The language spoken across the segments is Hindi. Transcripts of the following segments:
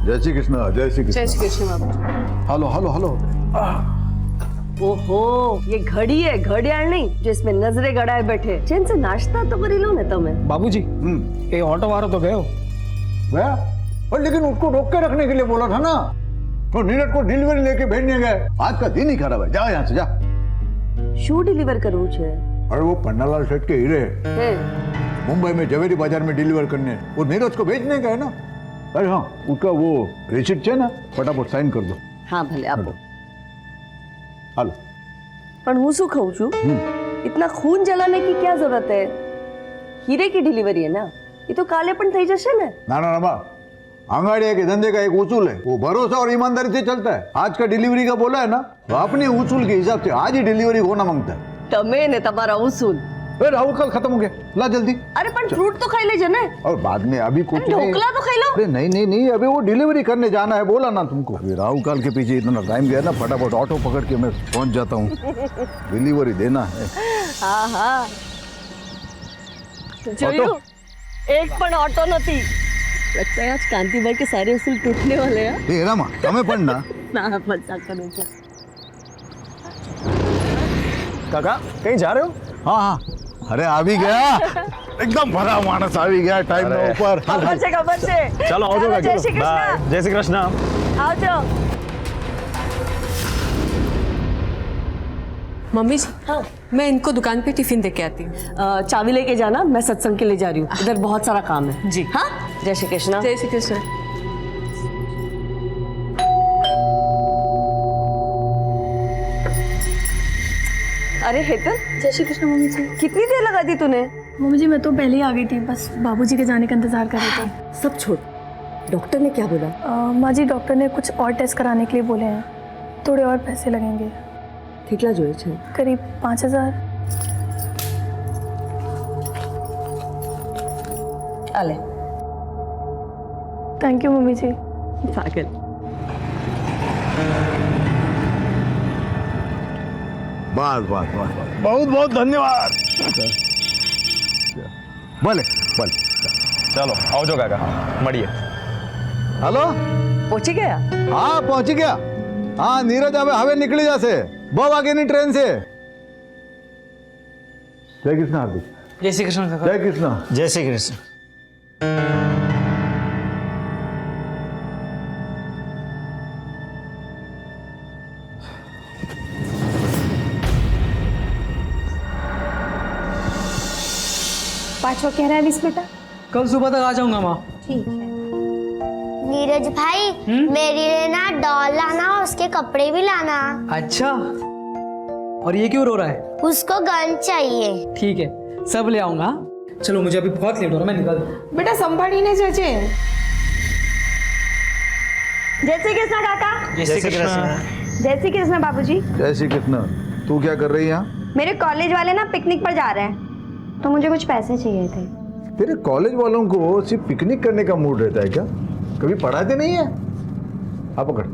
जय श्री कृष्ण, जय श्री कृष्ण। जय श्री कृष्ण बाबू। Hello hello hello. ओहो, ये घड़ी है, घड़ियाल नहीं जिसमें नजरे गड़ाए बैठे। चैन से नाश्ता तो करी लो ना तुम्हें। बाबूजी, ये ऑटो वाला तो गए हो गया? और लेकिन उसको रोक के रखने के लिए बोला था ना, तो नीरज को डिलीवरी लेके भेजने गए। आज का दिन ही खराब है, जा यहाँ से जा। शू डिलीवर करूँ छे? अरे वो पन्नालाल सेठ के हीरे हैं। मुंबई में जवेरी बाजार में डिलीवर करने, वो नीरज को भेजने गए ना। अरे हाँ, उसका वो रिसिप्ट है ना, फटाफट साइन कर दो। हाँ भले आपो। हालो। पर હું શું કહું છું, इतना खून जलाने की क्या जरूरत है? हीरे की डिलीवरी है ना, ये तो काले पण થઈ જશે ને। ना ना ना बा, आंगड़िया के धंधे का एक उसूल है, वो भरोसा और ईमानदारी से चलता है। आज का डिलीवरी का बोला है ना, तो अपने उसूल के हिसाब से आज ही डिलीवरी होना मांगता है। તમે ને તમારા ઉसूल। अरे राहुल कल खत्म हो गया, ला जल्दी। अरे पण फ्रूट तो खाई लेजे ने। और बाद में अभी कुछ नहीं। ढोकला तो खाई लो। अरे नहीं नहीं नहीं, अभी वो डिलीवरी करने जाना है, बोला ना तुमको। अभी राहुल काल के पीछे इतना टाइम गया ना, फटाफट ऑटो पकड़ के मैं पहुंच जाता हूँ। डिलीवरी देना है। हाँ हाँ जोयू, एक पण ऑटो નથી। लगता है आज कांति भाई के सारे उसूल टूटने वाले हैं। ए रामा, તમે પણ ना ना मजाक करूं क्या? काका कहीं जा रहे हो? हाँ हाँ, अरे आ भी गया, एकदम भरा मानस आ भी गया टाइम में ऊपर। खबर से चलो आओ जाओ, जय श्री कृष्ण। जय श्री कृष्ण। आओ जाओ। मम्मी जी, हाँ मैं इनको दुकान पे टिफिन दे के आती हूँ। चाबी लेके जाना, मैं सत्संग के लिए जा रही हूँ, इधर बहुत सारा काम है। जी। हाँ, जय श्री कृष्ण। जय श्री कृष्ण। अरे हेतल, जय श्री कृष्ण मम्मी जी। कितनी देर लगा दी तूने? मम्मी जी मैं तो पहले ही आ गई थी, बस बाबूजी के जाने का इंतजार कर रहे थे। सब छोड़, डॉक्टर ने क्या बोला? माँ जी डॉक्टर ने कुछ और टेस्ट कराने के लिए बोले हैं, थोड़े और पैसे लगेंगे। કેટલા જોઈએ છે? करीब 5000। आले। थैंक यू मम्मी जी। पागल। बस बस बस, बहुत बहुत धन्यवाद। भले भले। चलो आओ जाओ काका, મળીએ। हेलो, पहुंची गया? हाँ पहुंच गया। हाँ नीरज હવે નીકળી જશે, બહુ વાગ્યાની ટ્રેન છે। जय कृष्ण हार्दिक। जय श्री कृष्ण काका। जय कृष्ण। जय श्री कृष्ण। पाँचवा कह रहा है विश बेटा। कल सुबह तक आ जाऊंगा माँ। ठीक है। नीरज भाई मेरे लिए ना डॉल लाना और उसके कपड़े भी लाना। अच्छा, और ये क्यों रो रहा है? उसको गन चाहिए। ठीक है, सब ले आऊंगा। चलो मुझे अभी बहुत लेट हो रहा है, मैं निकल। बेटा संभाळीने जजे। जय श्री कृष्ण काका। जय श्री कृष्ण। जय श्री कृष्ण बाबूजी। जय श्री कृष्ण। तू क्या कर रही है यहाँ? मेरे कॉलेज वाले ना पिकनिक पर जा रहे हैं, तो मुझे कुछ पैसे चाहिए थे। तेरे कॉलेज वालों को सिर्फ पिकनिक करने का मूड रहता है क्या? कभी पढ़ाते नहीं है? आप पकड़।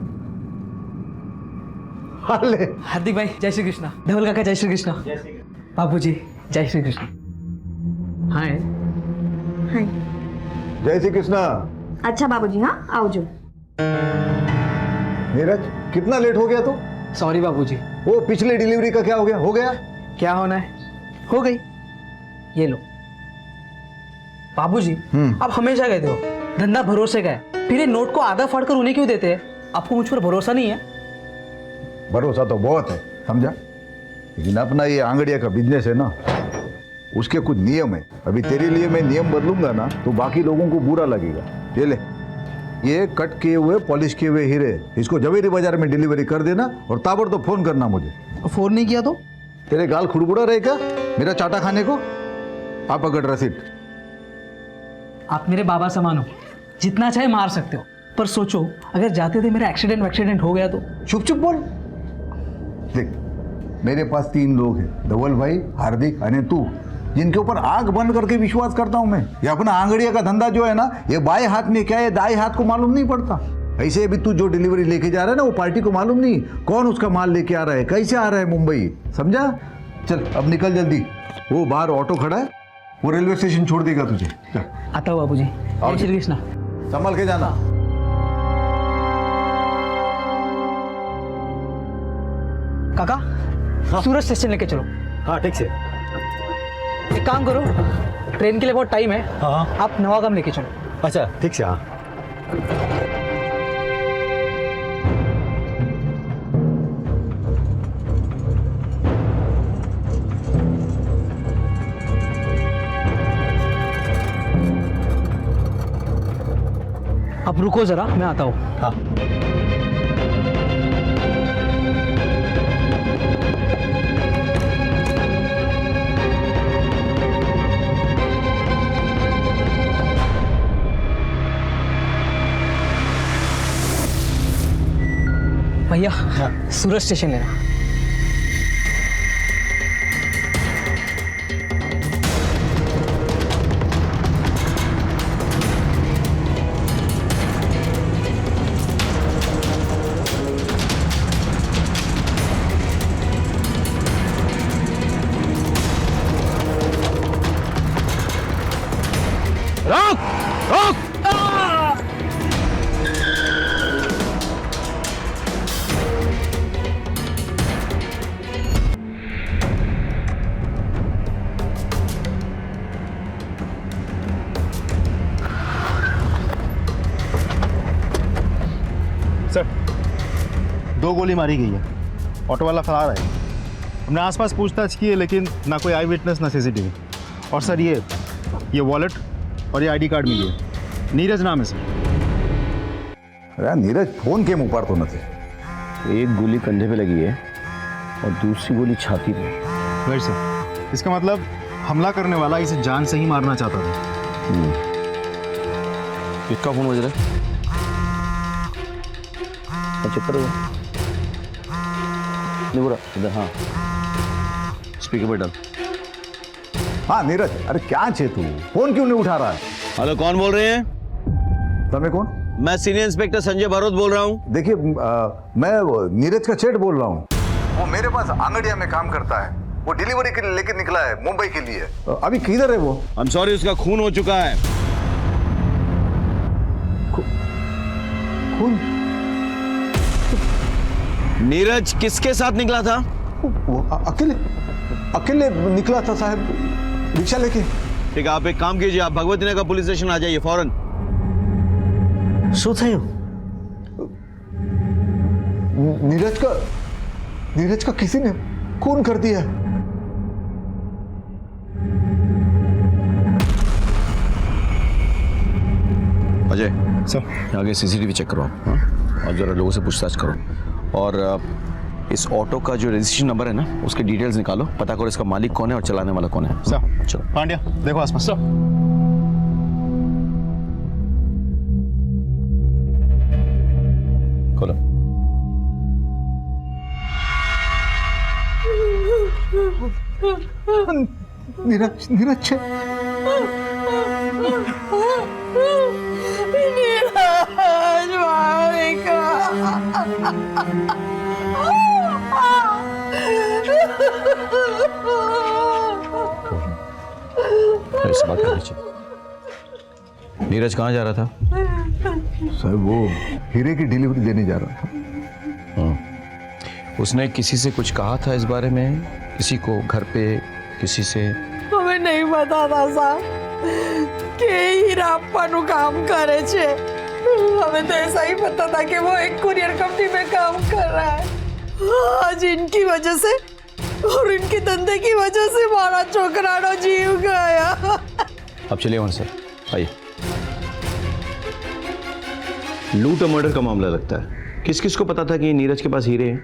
हाले। हार्दिक भाई जय श्री कृष्ण। धवल काका जय श्री कृष्ण। बाबूजी जय श्री कृष्ण। हाय। हाय। जय श्री कृष्ण। अच्छा बाबूजी, हाँ आओ जो। नीरज कितना लेट हो गया तू? सॉरी बाबूजी। वो पिछले डिलीवरी का क्या हो गया? हो गया? क्या होना है, हो गई। ये लो बाबूजी, आप हमेशा कहते हो धंधा भरोसे का है, फिर ये नोट को आधा फाड़ कर उन्हें क्यों देते हैं? आपको मुझ पर भरोसा नहीं है? भरोसा तो बहुत है, समझा, लेकिन अपना ये आंगड़िया का बिजनेस है ना, उसके कुछ नियम है। अभी तेरे लिए मैं नियम बदलूंगा ना तो बाकी लोगों को बुरा लगेगा। ये ले, ये कट किए हुए पॉलिश किए हुए हीरे, इसको जवेरी बाजार में डिलीवरी कर देना और ताबड़तोड़ फोन करना मुझे। फोन नहीं किया तो? तेरे गाल खुड़बुड़ा रहेगा मेरा चाटा खाने को। आप पकड़ रसीद। आप मेरे बाबा समान हो, जितना चाहे मार सकते हो, पर सोचो अगर जाते थे मेरा एक्सीडेंट हो गया तो? चुप चुप बोल। देख, मेरे पास 3 लोग हैं, धवल भाई, हार्दिक और तू, जिनके ऊपर आग बंद करके विश्वास करता हूं मैं। ये अपना आंगड़िया का धंधा जो है ना, ये बाएं हाथ में क्या है दाएं हाथ को मालूम नहीं पड़ता। ऐसे अभी तू जो डिलीवरी लेके जा रहा है ना, वो पार्टी को मालूम नहीं कौन उसका माल लेके आ रहा है, कैसे आ रहा है मुंबई, समझा? चल अब निकल जल्दी, वो बाहर ऑटो खड़ा है, वो रेलवे स्टेशन छोड़ देगा तुझे। चल आता हूँ बाबूजी। जय श्री कृष्ण। संभल के जाना। काका सूरज स्टेशन लेके चलो। हाँ ठीक से। एक काम करो, ट्रेन के लिए बहुत टाइम है, हाँ आप नवागाम लेके चलो। अच्छा ठीक से। हाँ आप रुको जरा, मैं आता हूँ। हाँ भैया सूरज स्टेशन लेना। रोक रोक। सर 2 गोली मारी गई है, ऑटो वाला फरार है। हमने आसपास पूछताछ की है लेकिन ना कोई आई विटनेस ना सीसीटीवी। और सर ये वॉलेट और ये आईडी कार्ड मिली है, नीरज नाम है सर। अरे यार, नीरज फोन केम उपाड़तो નથી? एक गोली कंधे पे लगी है और दूसरी गोली छाती पे। राइट सर, इसका मतलब हमला करने वाला इसे जान से ही मारना चाहता था। किसका फोन बज रहा है? चुप करो। नहीं बुरा इधर। हाँ स्पीकर पे डाल। हाँ नीरज, अरे क्या छे तू, फोन क्यों नहीं उठा रहा है? हेलो, कौन बोल रहे हैं? तमें कौन? मैं सीनियर इंस्पेक्टर संजय भरोत बोल रहा हूँ। देखिए मैं नीरज का सेठ बोल रहा हूँ। वो मेरे पास आंगड़िया में काम करता है, वो डिलीवरी के लिए लेकर निकला है मुंबई के लिए। अभी किधर है वो? आई एम सॉरी, उसका खून हो चुका है। खून? नीरज किसके साथ निकला था? वो अकेले निकला था साहब, रिक्शा लेके। ठीक है, आप एक काम कीजिए, आप भगवती नगर पुलिस स्टेशन आ जाइए फौरन। શું થયું? नीरज का किसी ने खून कर दिया। अजय सर आगे सीसीटीवी चेक करो आप, हाँ? और जरा लोगों से पूछताछ करो। और इस ऑटो का जो रजिस्ट्रेशन नंबर है ना, उसके डिटेल्स निकालो, पता करो इसका मालिक कौन है और चलाने वाला कौन है। सर चलो पांड्या देखो आसपास। सर खोलो। नीरज छे। ऐसी बात करनी चाहिए। नीरज कहाँ जा रहा था? साहब वो हीरे की डिलीवरी देने जा रहा था। उसने किसी से कुछ कहा था इस बारे में? किसी को घर पे किसी से? हमें नहीं पता था साहब कि हीराप्पा नु काम करे छे। हमें तो ऐसा ही पता था कि वो एक कुरियर कंपनी में काम कर रहा है। आज इनकी वजह से और इनके धंधे की वजह से हमारा छोकरानो जीव गया। अब चलिए वहां से, आइए। लूट और मर्डर का मामला लगता है। किस किस को पता था कि नीरज के पास हीरे हैं?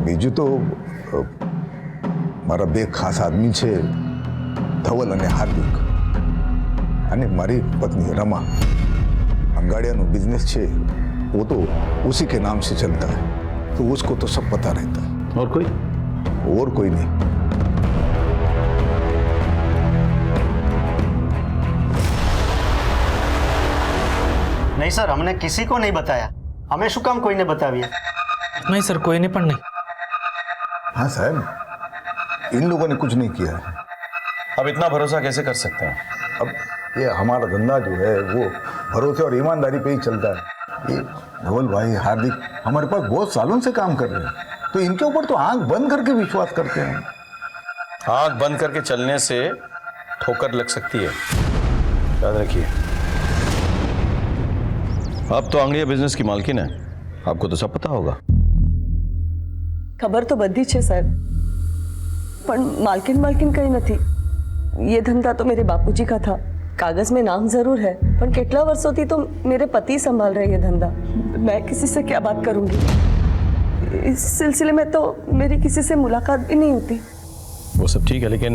बीजू तो मारा બે ખાસ આદમી છે, ધવલ અને હાર્દિક, અને મારી પત્ની रमा। अंगाड़िया बिजनेस छे, वो तो उसी के नाम से चलता है, तो उसको तो सब पता रहता है। और कोई? और कोई नहीं। नहीं सर, हमने किसी को नहीं बताया। हमें शू काम कोई ने बताविया? नहीं सर, कोई नहीं, पण नहीं। हाँ साहब, इन लोगों ने कुछ नहीं किया है। अब इतना भरोसा कैसे कर सकते हैं? अब ये हमारा धंधा जो है वो भरोसे और ईमानदारी पे ही चलता है। ये धवल भाई, हार्दिक हमारे पास बहुत सालों से काम कर रहे हैं। तो इनके ऊपर तो आंख बंद करके विश्वास करते हैं। आंख बंद करके चलने से ठोकर लग सकती है, याद रखिए। आप तो आंगड़िया बिजनेस की मालकिन है, आपको तो सब पता होगा। ખબર તો બધી છે સાહેબ, પણ માલકિન કઈ નથી। ये धंधा तो मेरे बापूजी का था, कागज में नाम जरूर है, पर कितना वर्षों थी तो मेरे पति संभाल रहे ये धंधा। मैं किसी से क्या बात करूंगी? इस सिलसिले में तो मेरी किसी से मुलाकात भी नहीं होती। वो सब ठीक है, लेकिन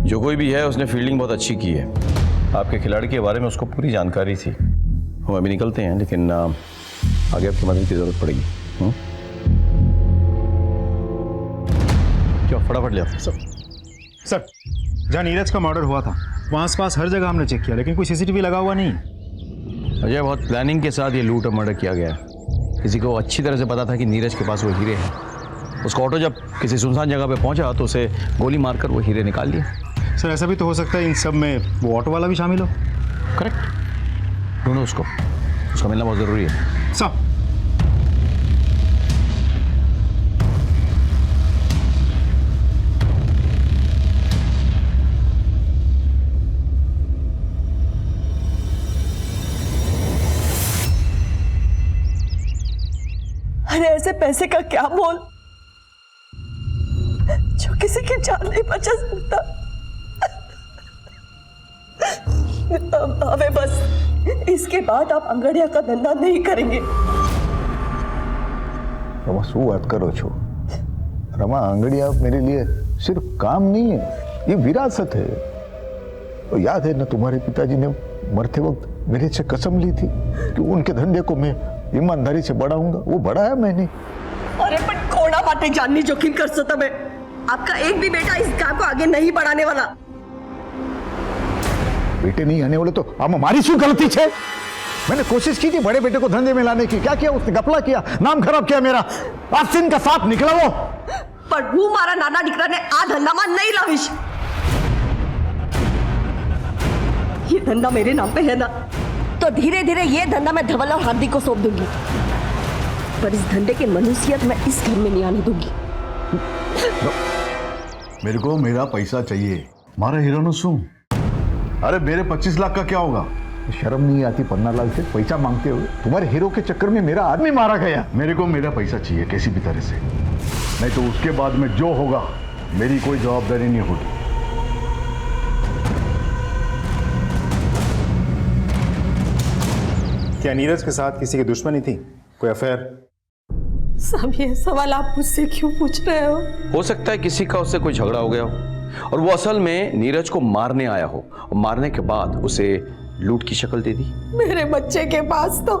जो कोई भी है उसने फील्डिंग बहुत अच्छी की है। आपके खिलाड़ी के बारे में उसको पूरी जानकारी थी। हम अभी निकलते हैं, लेकिन आगे आपकी मदद की जरूरत पड़ेगी। क्या फटाफट ले आओ। सर, जहाँ नीरज का मर्डर हुआ था वहाँ आसपास हर जगह हमने चेक किया, लेकिन कोई सीसीटीवी लगा हुआ नहीं। अजय, बहुत प्लानिंग के साथ ये लूट और मर्डर किया गया है। किसी को अच्छी तरह से पता था कि नीरज के पास वो हीरे हैं। उसका ऑटो जब किसी सुनसान जगह पे पहुंचा तो उसे गोली मारकर वो हीरे निकाल लिए। सर, ऐसा भी तो हो सकता है इन सब में वो ऑटो वाला भी शामिल हो। करेक्ट, ढूंढो उसको, उसका मिलना बहुत ज़रूरी है। सर, अरे ऐसे पैसे का क्या मोल जो किसी की जान नहीं बचा सकता। हमें बस इसके बाद आप अंगड़िया का धंधा नहीं करेंगे। रमा शू बात करो छो? रमा, आंगड़िया मेरे लिए सिर्फ काम नहीं है, ये विरासत है। तो याद है ना, तुम्हारे पिताजी ने मरते वक्त मेरे से कसम ली थी कि उनके धंधे को मैं ईमानदारी से बढ़ाऊंगा। वो बढ़ाया मैंने। अरे पर कोना बातें जाननी जोखिम कर सो तब आपका एक भी बेटा इस काम को आगे नहीं बढ़ाने वाला। बेटे नहीं आने वाले तो अब हमारी शू गलती है? मैंने कोशिश की थी बड़े बेटे को धंधे में लाने की। क्या किया उसने? गपला किया, नाम खराब किया मेरा। आसिन का साथ निकला वो। पर હું મારા નાના દીકરાને આ ધંધામાં नहीं लाવીશ। ये धंधा मेरे नाम पे है ना, तो धीरे धीरे ये धंधा मैं धवल और हार्दिक को सौंप दूंगी। पर इस धंधे की मनुष्यत मैं इस घर में नहीं आने दूंगी। मेरे को मेरा पैसा चाहिए। मारा हीरो शू? अरे मेरे 25 लाख का क्या होगा? शर्म नहीं आती पन्नालाल से पैसा मांगते हुए? तुम्हारे हीरो के चक्कर में मेरा आदमी मारा गया। मेरे को मेरा पैसा चाहिए किसी भी तरह से, नहीं तो उसके बाद में जो होगा मेरी कोई जवाबदारी नहीं होगी। क्या नीरज के साथ किसी की दुश्मनी थी? कोई अफेयर? सब ये सवाल आप मुझसे क्यों पूछ रहे हो सकता है किसी का उससे कोई झगड़ा हो गया हो और वो असल में नीरज को मारने आया हो और मारने के बाद उसे लूट की शक्ल दे दी। मेरे बच्चे के पास तो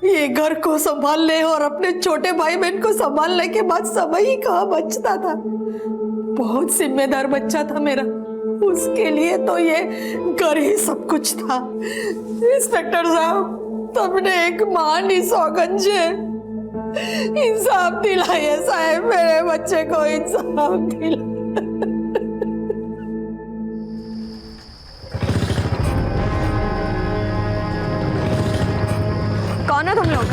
ये घर को संभालने और अपने छोटे भाई बहन को संभालने के बाद समय ही कहाँ बचता था। बहुत जिम्मेदार बच्चा था मेरा, उसके लिए तो ये घर ही सब कुछ था। इंस्पेक्टर साहब, तुमने एक महान ही सौगंध है। इंसाफ दिलाइए साहब, मेरे बच्चे को इंसाफ दिलाइए। कौन हो तुम लोग?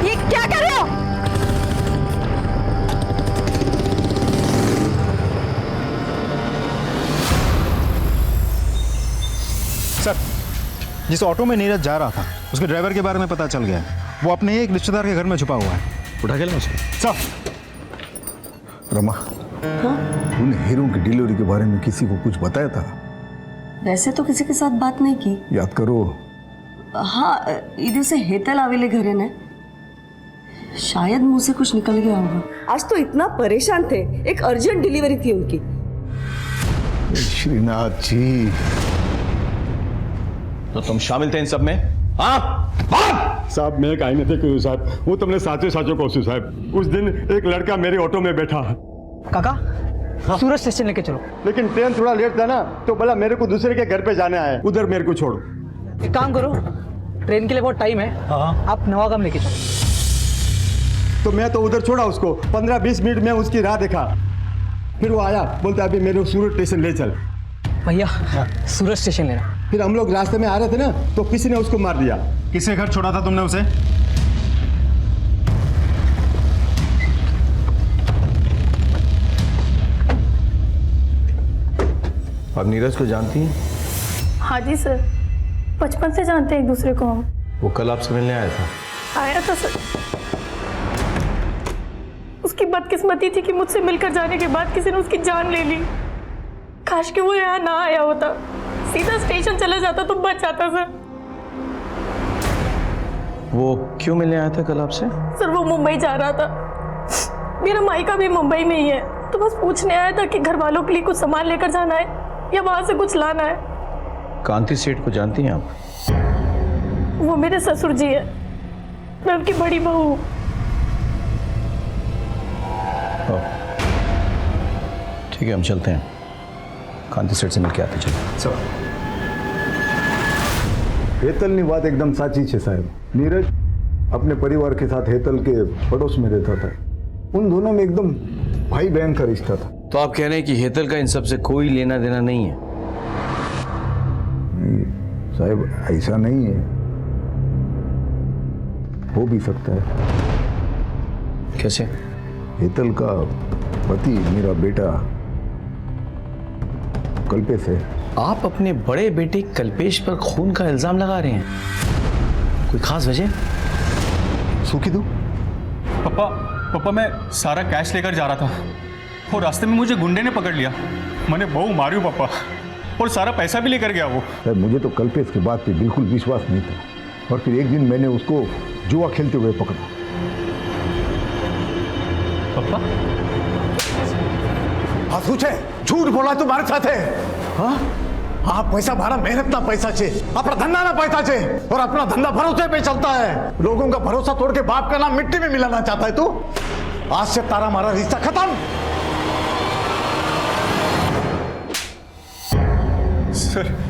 ये क्या कर रहे हो? सर, जिस ऑटो में नीरज जा रहा था उसके ड्राइवर के बारे में पता चल गया है। वो अपने एक रिश्तेदार के घर में छुपा हुआ है। उठा के ला उसको। सर, रमा, तूने हीरो की डिलीवरी के बारे में किसी को कुछ बताया था? वैसे तो किसी के साथ बात नहीं की। याद करो। हाँ, इधर से हेतल आवेले घरे ने, शायद मुंह से कुछ निकल गया होगा। आज तो इतना परेशान थे, एक अर्जेंट डिलीवरी थी उनकी। श्रीनाथ जी, तो तुम शामिल थे इन सब में? हाँ? साहब, मैं काई नहीं क्यों साहब, वो तुमने साचो साचो कहूँ साहब। उस दिन एक लड़का मेरे ऑटो में बैठा। काका, सूरज स्टेशन लेके चलो। लेकिन ट्रेन थोड़ा लेट था ना, तो बोला मेरे को दूसरे के घर पे जाना है, उधर मेरे को छोड़ो। एक काम करो, ट्रेन के लिए बहुत टाइम है, आप नवागाम लेके चलो। तो मैं तो उधर छोड़ा उसको। 15-20 मिनट में उसकी राह देखा, फिर वो आया, बोलता अभी मेरे सूरत स्टेशन ले चल। भैया, सूरज स्टेशन लेना। फिर हम लोग रास्ते में आ रहे थे ना, तो किसी ने उसको मार दिया। किसके घर छोड़ा था तुमने उसे? आप नीरज को जानती हैं? हाँ जी सर, बचपन से जानते हैं एक दूसरे को हम। वो कल आपसे मिलने आया था। आया था सर। उसकी बदकिस्मती थी कि मुझसे मिलकर जाने के बाद किसी ने उसकी जान ले ली। काश कि वो यहाँ ना आया होता, सीधा स्टेशन चला जाता तो बच जाता सर। वो क्यों मिलने आया था कल आपसे? सर वो मुंबई जा रहा था, मेरा मायका भी मुंबई में ही है, तो बस पूछने आया था कि घर वालों के लिए कुछ सामान लेकर जाना है या वहां से कुछ लाना है। कांति सेठ को जानती हैं आप? वो मेरे ससुर जी है, मैं उनकी बड़ी बहू हूँ। ठीक है, हम चलते हैं, कांति सेठ से मिलके आते चलो। हेतलनी बात एकदम साची है साहब। नीरज अपने परिवार के साथ हेतल के पड़ोस में रहता था। उन दोनों में एकदम भाई बहन का रिश्ता था। तो आप कह रहे हैं कि हेतल का इन सब से कोई लेना देना नहीं है? नहीं साहब, ऐसा नहीं है, हो भी सकता है। कैसे? हेतल का पति मेरा बेटा कल्पेश है। आप अपने बड़े बेटे कल्पेश पर खून का इल्जाम लगा रहे हैं, कोई खास वजह? सूखी दो। पापा मैं सारा कैश लेकर जा रहा था और रास्ते में मुझे गुंडे ने पकड़ लिया। मैंने बहु मारी पापा, और सारा पैसा भी लेकर गया वो। सर मुझे तो कल्पेश की बात पे बिल्कुल विश्वास नहीं था, और फिर एक दिन मैंने उसको जुआ खेलते हुए पकड़ा। पापा हाँ सूचे, झूठ बोला तुम्हारे साथ है। हाँ आप पैसा भरा मेहनत ना पैसा छे, अपना धंधा ना पैसा छे, और अपना धंधा भरोसे पे चलता है। लोगों का भरोसा तोड़ के बाप का नाम मिट्टी में मिलाना चाहता है तू। आज से तारा हमारा रिश्ता खत्म।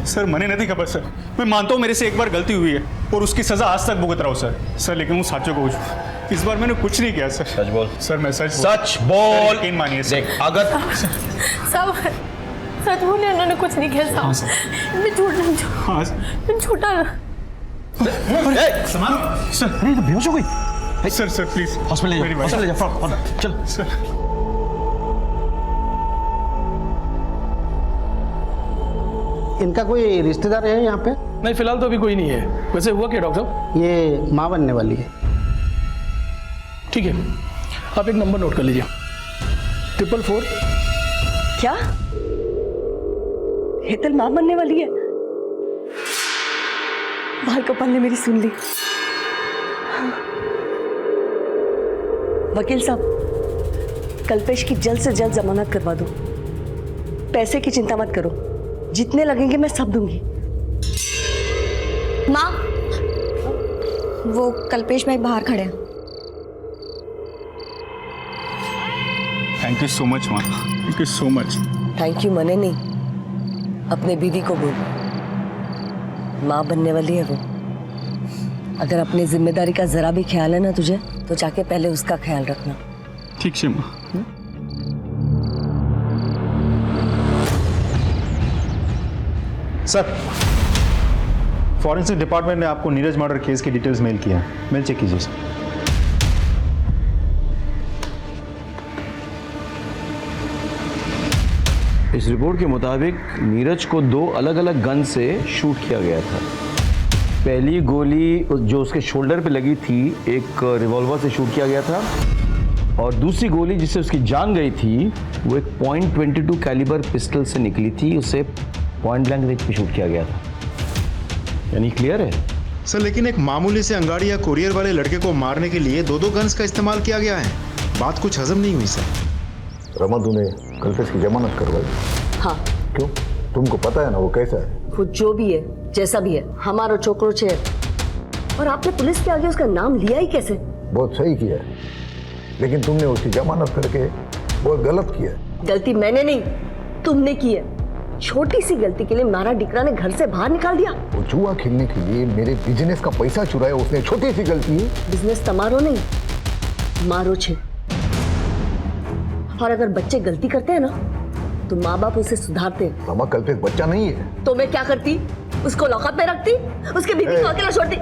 सर मैंने नहीं खबर सर। मैं मानता हूँ मेरे से एक बार गलती हुई है और उसकी सजा आज तक भुगत रहा हूँ सर, लेकिन वो साचो को इस बार मैंने कुछ नहीं किया सर। सच बोल। सर मैं सच बोल। यकीन मानिए सर। देख अगर सब सच बोले, उन्होंने कुछ नहीं किया साहब। मैं झूठ नहीं, मैं झूठा। सर अरे तो बेहोश हो गई। सर प्लीज हॉस्पिटल ले जाओ, चल। सर इनका कोई रिश्तेदार है यहाँ पे? नहीं, फिलहाल तो अभी कोई नहीं है। वैसे हुआ क्या डॉक्टर साहब? ये माँ बनने वाली है। ठीक है, आप एक नंबर नोट कर लीजिए, 444। क्या हेतल मां बनने वाली है? बाल कपाल ने मेरी सुन ली। वकील साहब, कल्पेश की जल्द से जल्द जमानत करवा दो। पैसे की चिंता मत करो, जितने लगेंगे मैं सब दूंगी। माँ, वो कल्पेश भाई बाहर खड़े हैं। थैंक यू सो मच माँ, thank you so much. Thank you मने नहीं, अपने बीवी को बोल, माँ बनने वाली है वो। अगर अपनी जिम्मेदारी का जरा भी ख्याल है ना तुझे, तो जाके पहले उसका ख्याल रखना। ठीक है माँ। सर, फॉरेंसिक डिपार्टमेंट ने आपको नीरज मर्डर केस की डिटेल्स मेल किया है, मेल चेक कीजिए सर। इस रिपोर्ट के मुताबिक नीरज को 2 अलग अलग गन से शूट किया गया था। पहली गोली जो उसके शोल्डर पे लगी थी, एक रिवॉल्वर से शूट किया गया था, और दूसरी गोली जिससे उसकी जान गई थी वो एक .22 कैलिबर पिस्टल से निकली थी, उसे पॉइंट ब्लैंक रेंज पे शूट किया गया था। यानी क्लियर है सर, लेकिन एक मामूली से अंगाड़ी या कुरियर वाले लड़के को मारने के लिए 2 गन्स का इस्तेमाल किया गया है। बात कुछ हजम नहीं हुई सर। रमा तूने कल्पेश की जमानत करवाई? हाँ। क्यों? तुमको पता है ना वो कैसा है। वो जो भी है, जैसा भी है, हमारा छोकरो छे। और आपने पुलिस के आगे उसका नाम लिया ही कैसे? बहुत सही किया है, लेकिन तुमने उसकी जमानत करके बहुत गलत किया है। गलती मैंने नहीं, तुमने की है। छोटी सी गलती के लिए मारा डिकरा ने घर से बाहर निकाल दिया। वो जुआ खेलने के लिए मेरे बिजनेस का पैसा चुराया उसने, छोटी सी गलती है। बिजनेस तमारो नहीं, मारो छे। और अगर बच्चे गलती करते हैं ना, तो माँ बाप उसे सुधारते हैं। रमा कल्पेश बच्चा नहीं है। तो मैं क्या करती? उसको लॉकअप में रखती, उसके बीवी को अकेला छोड़ती।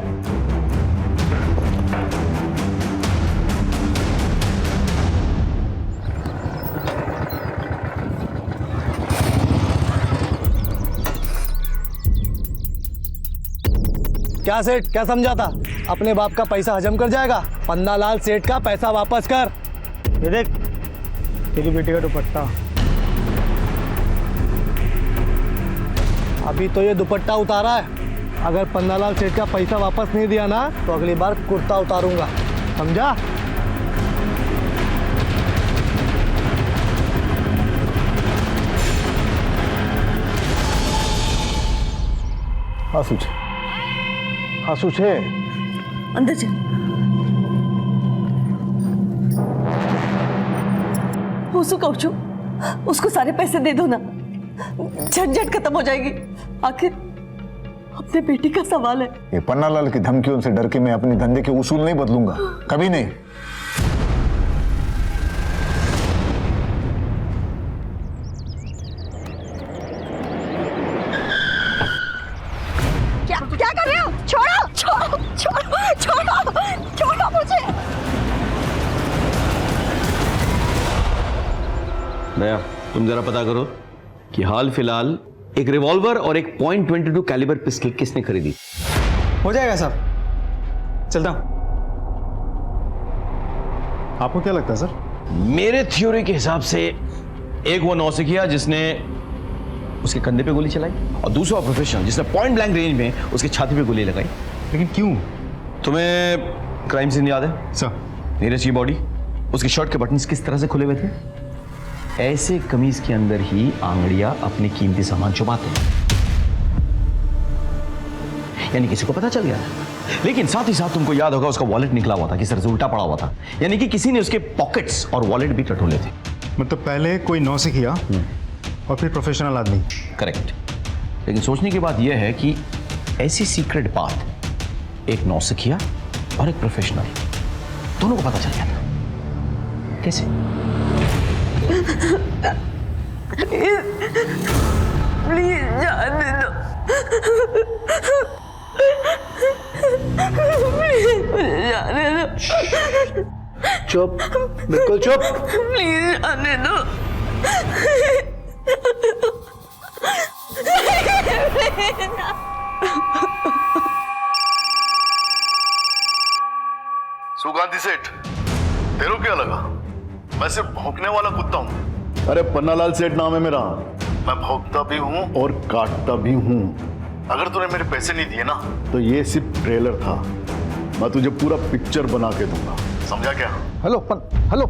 क्या सेठ, क्या समझा था? अपने बाप का पैसा हजम कर जाएगा? पन्नालाल सेठ का पैसा वापस कर। ये देख तेरी बेटी का दुपट्टा। अभी तो ये दुपट्टा उतारा है, अगर पन्नालाल सेठ का पैसा वापस नहीं दिया ना तो अगली बार कुर्ता उतारूंगा, समझा? आंसू छे अंदर चल। उसको कहूँ छू, उसको सारे पैसे दे दो ना, झंझट खत्म हो जाएगी। आखिर अपने बेटी का सवाल है। ये पन्नालाल की धमकियों से डर के मैं अपने धंधे के उसूल नहीं बदलूंगा, कभी नहीं। क्या क्या कर रहे हो? छोड़ो छोड़ो छोड़ो छोड़ो छोड़ो मुझे। दया, तुम जरा पता करो कि हाल फिलहाल एक रिवॉल्वर और एक .22 कैलिबर पिस्टल किसने खरीदी। हो जाएगा साहब, चलता हूं। आपको क्या लगता है सर? मेरे थ्योरी के हिसाब से एक वो नौसिखिया जिसने उसके कंधे पे गोली चलाई और दूसरा प्रोफेशनल जिसने पॉइंट ब्लैंक रेंज में उसकी छाती पे गोली लगाई। लेकिन क्यों? तुम्हें क्राइम सीन याद है सर? नीरज की बॉडी, उसकी शर्ट के बटन्स किस तरह से खुले हुए थे? ऐसे कमीज के अंदर ही आंगड़ियां अपने कीमती सामान छुपाते हैं, यानी किसी को पता चल गया। लेकिन साथ ही साथ तुमको याद होगा उसका वॉलेट निकला हुआ था, किस तरह से उल्टा पड़ा हुआ था, यानी कि किसी ने उसके पॉकेट्स और वॉलेट भी टटोले थे। मतलब पहले कोई नौसिखिया और फिर प्रोफेशनल आदमी। करेक्ट। लेकिन सोचने की बात यह है कि ऐसी सीक्रेट बात एक नौसिखिया और एक प्रोफेशनल दोनों को पता चल गया था। कैसे? प्लीज जाने दो, प्लीज जाने दो। चुप, बिल्कुल चुप। प्लीज जाने दो। सुगंधी सेठ, तेरे को क्या लगा मैं सिर्फ भौंकने वाला कुत्ता हूँ? अरे पन्नालाल सेठ नाम है मेरा, मैं भौंकता भी हूँ और काटता भी हूँ। अगर तूने मेरे पैसे नहीं दिए ना तो ये सिर्फ ट्रेलर था, मैं तुझे पूरा पिक्चर बना के दूंगा, समझा क्या? हेलो हेलो,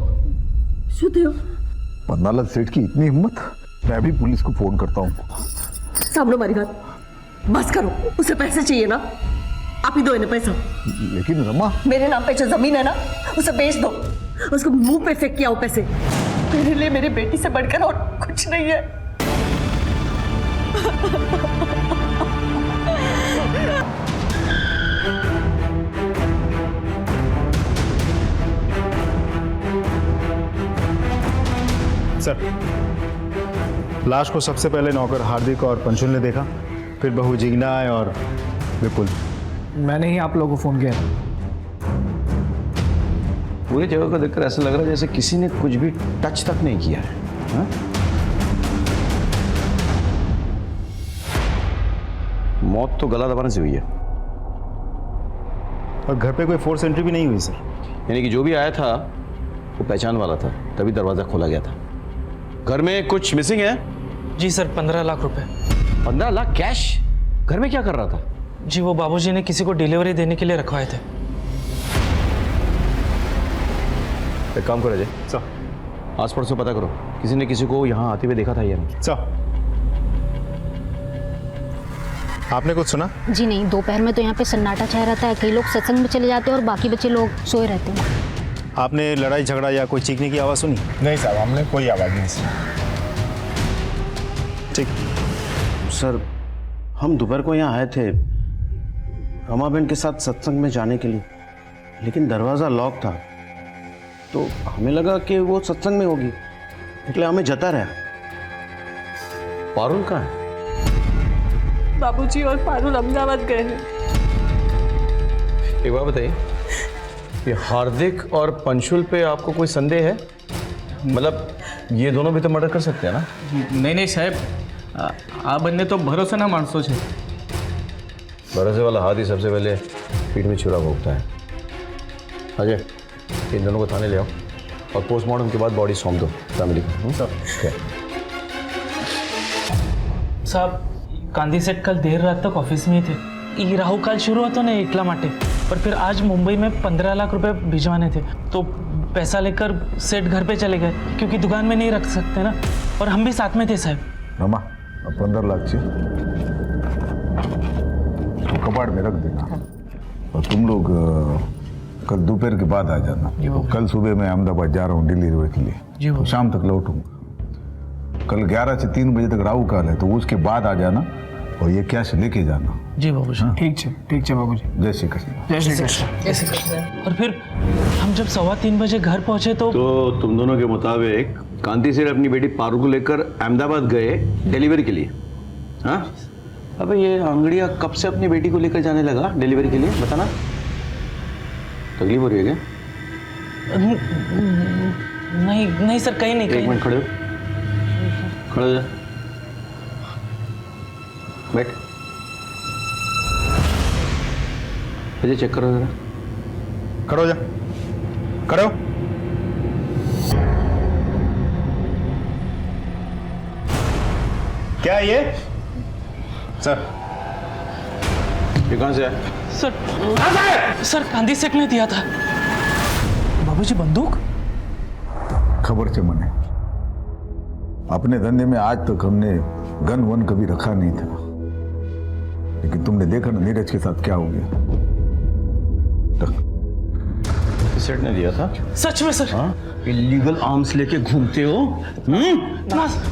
शुद्ध हो? पन्नालाल सेठ की इतनी हिम्मत, मैं अभी पुलिस को फोन करता हूँ। सामने हमारी बात बस करो, उसे पैसे चाहिए ना, आप ही दो इन्हें पैसा। लेकिन रमा, मेरे नाम पे जो जमीन है ना उसे बेच दो, उसको मुंह पे फेंक के आओ पैसे। मेरे लिए मेरी बेटी से बढ़कर और कुछ नहीं है। सर, लाश को सबसे पहले नौकर हार्दिक और पंचुल ने देखा, फिर बहू जिग्ना और विपुल। मैंने ही आप लोगों को फोन किया। पूरी जगह को देखकर ऐसा लग रहा है जैसे किसी ने कुछ भी टच तक नहीं किया है। हा? मौत तो गला दबाने से हुई है और घर पे कोई फोर्स एंट्री भी नहीं हुई सर। यानी कि जो भी आया था वो पहचान वाला था, तभी दरवाजा खोला गया था। घर में कुछ मिसिंग है? जी सर, 15 लाख रुपए। 15 लाख कैश? घर में क्या कर रहा था? जी वो बाबूजी ने किसी को डिलीवरी देने के लिए रखवाए थे। एक काम करो अजय, सर आस पड़ोस से पता करो किसी ने किसी को यहाँ आते हुए देखा था या नहीं। सर, आपने कुछ सुना? जी नहीं, दोपहर में तो यहाँ पे सन्नाटा छाया रहता है, कई लोग सत्संग में चले जाते हैं और बाकी बच्चे लोग सोए रहते हैं। आपने लड़ाई झगड़ा या कोई चीखने की आवाज़ सुनी? नहीं साहब, हमने कोई आवाज़ नहीं सुनी। ठीक सर, हम दोपहर को यहाँ आए थे रमा बहन के साथ सत्संग में जाने के लिए, लेकिन दरवाज़ा लॉक था तो हमें लगा कि वो सत्संग में होगी, इसलिए हमें जता रहा। पारुल कहाँ है? बाबूजी और पारुल अहमदाबाद गए हैं। एक बात बताइए, ये हार्दिक और पंचुल पे आपको कोई संदेह है? मतलब ये दोनों भी तो मर्डर कर सकते हैं ना? नहीं नहीं साहब, आ બંને તો ભરોસાના માણસો છે। भरोसे वाला हाथ ही सबसे पहले पीठ में छुरा भोगता है। अजय, इन दोनों को थाने ले आओ और पोस्टमार्टम के बाद बॉडी सौंप दो फैमिली को। साहब गांधी सेठ कल देर रात तक ऑफिस में ही थे। ये राहु काल शुरू होता ना इटला माटे, पर फिर आज मुंबई में 15 लाख रुपए भिजवाने थे, तो पैसा लेकर सेठ घर पे चले गए क्योंकि दुकान में नहीं रख सकते ना, और हम भी साथ में थे साहब। रमा, 15 लाख से कबाड़ में रख देना और तुम लोग कल दोपहर के बाद आ जाना। कल सुबह मैं अहमदाबाद जा रहा हूँ डिलीवरी के लिए, तो शाम तक लौटूंगा। कल 11 से 3 बजे तक राहु काल है, तो उसके बाद आ जाना और ये कैश लेके जाना। जी बाबू जी। ठीक है बाबू जी। जय श्री कृष्ण। जय श्री कृष्ण। और फिर हम जब 3:15 बजे घर पहुंचे तो तुम दोनों के मुताबिक कांति सेठ अपनी बेटी पारू को लेकर अहमदाबाद गए डिलीवरी के लिए। हाँ, अबे ये आंगड़िया कब से अपनी बेटी को लेकर जाने लगा डिलीवरी के लिए, बताना। तकलीफ हो रही है क्या? नहीं सर, कहीं नहीं। एक मिनट खड़े हो, खड़े हो जा, बैठ। अजय चेक करो जरा, खड़े हो जा, खड़े हो। क्या है ये? सर, ये कहां से है? सर गांधी सेठ ने दिया था। बाबूजी बंदूक? खबर से मने, अपने धंधे में आज तक हमने गन वन कभी रखा नहीं था, लेकिन तुमने देखा ना नीरज के साथ क्या हो गया। सेठ ने दिया था? सच में सर? हाँ, इलीगल आर्म्स लेके घूमते हो?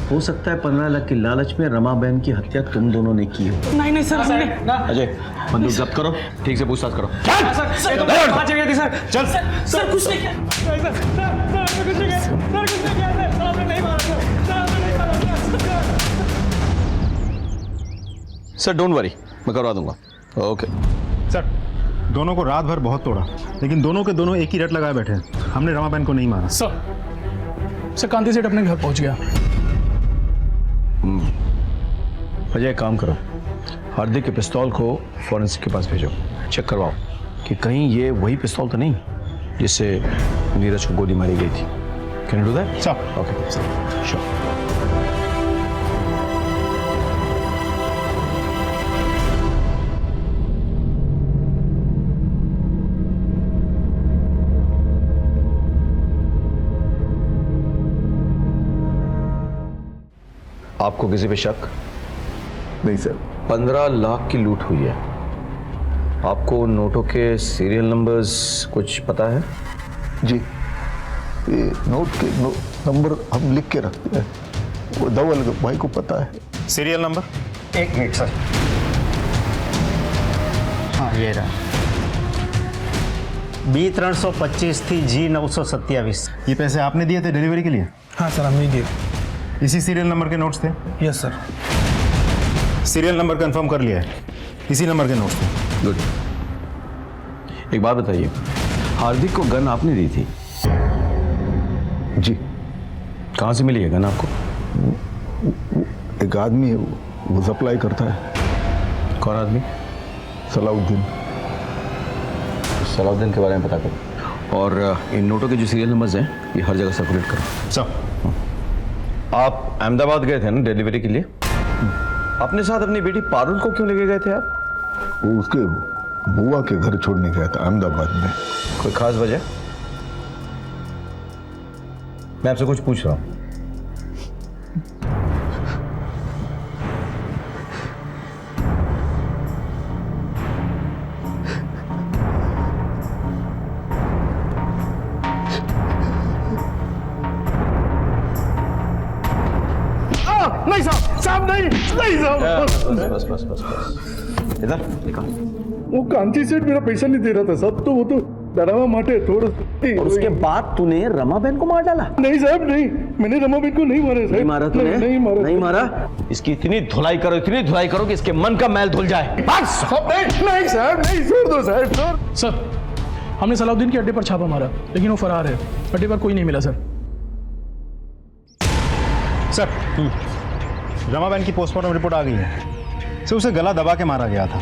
हो सकता है 15 लाख की लालच में रमाबेन की हत्या तुम दोनों ने की हो। नहीं सर, हमने। अजय, बंदूक जब्त करो, ठीक से पूछताछ करो। सर कुछ नहीं किया। सर डोंट वरी, मैं करवा दूंगा। ओके सर, दोनों को रात भर बहुत तोड़ा, लेकिन दोनों के दोनों एक ही रट लगाए बैठे हैं। हमने रमाबेन को नहीं मारा। सर कांति सेठ अपने घर पहुंच गया। अजय काम करो, हार्दिक के पिस्तौल को फॉरेंसिक के पास भेजो, चेक करवाओ कि कहीं ये वही पिस्तौल तो नहीं जिससे नीरज को गोली मारी गई थी। Can you do that? Sir. Okay sir, sure. आपको किसी पे शक? नहीं सर। 15 लाख की लूट हुई है। आपको नोटों के सीरियल नंबर्स कुछ पता है? जी, ये नोट के नंबर हम लिख के रखते हैं, वो धवल भाई को पता है। Serial number? 1 minute sir. हाँ ये रहा, B325 थी G927। ये पैसे आपने दिए थे डिलीवरी के लिए? हाँ सर, हमने दिए। इसी सीरियल नंबर के नोट्स थे? Yes sir. Serial number confirm कर लिया है, इसी नंबर के नोट्स थे। गुड। एक बात बताइए, हार्दिक को गन आपने दी थी? जी। कहाँ से मिली है गन आपको? एक आदमी है, वो सप्लाई करता है। कौन आदमी? सलाउद्दीन। सलाउद्दीन के बारे में पता करो, और इन नोटों के जो सीरियल नंबर्स हैं ये हर जगह सर्कुलेट करो। सर। आप अहमदाबाद गए थे ना डिलीवरी के लिए? अपने साथ अपनी बेटी पारुल को क्यों लेके गए थे आप? वो उसके बुआ के घर छोड़ने गया था अहमदाबाद में। कोई खास वजह? मैं आपसे कुछ पूछ रहा हूं। नहीं साहब, नहीं साहब। बस इधर निकाल। वो कांति सेठ मेरा पैसा नहीं दे रहा था साहब, तो वो तो डरावा माटे थोड़ा। और उसके बाद तूने रमाबेन को मार डाला? नहीं साहब, नहीं, मैंने रमाबेन को नहीं मारा साहब। नहीं मारा तूने? नहीं मारा। इसकी इतनी धुलाई करो कि इसके मन का मैल धुल जाए। बस। नहीं साहब, नहीं, छोड़ दो साहब, छोड़। सर हमने सलाउद्दीन के अड्डे पर छापा मारा, लेकिन वो फरार है। अड्डे पर कोई नहीं मिला सर। सर, रमाबेन की पोस्टमार्टम रिपोर्ट आ गई है। सर, उसे गला दबा के मारा गया था।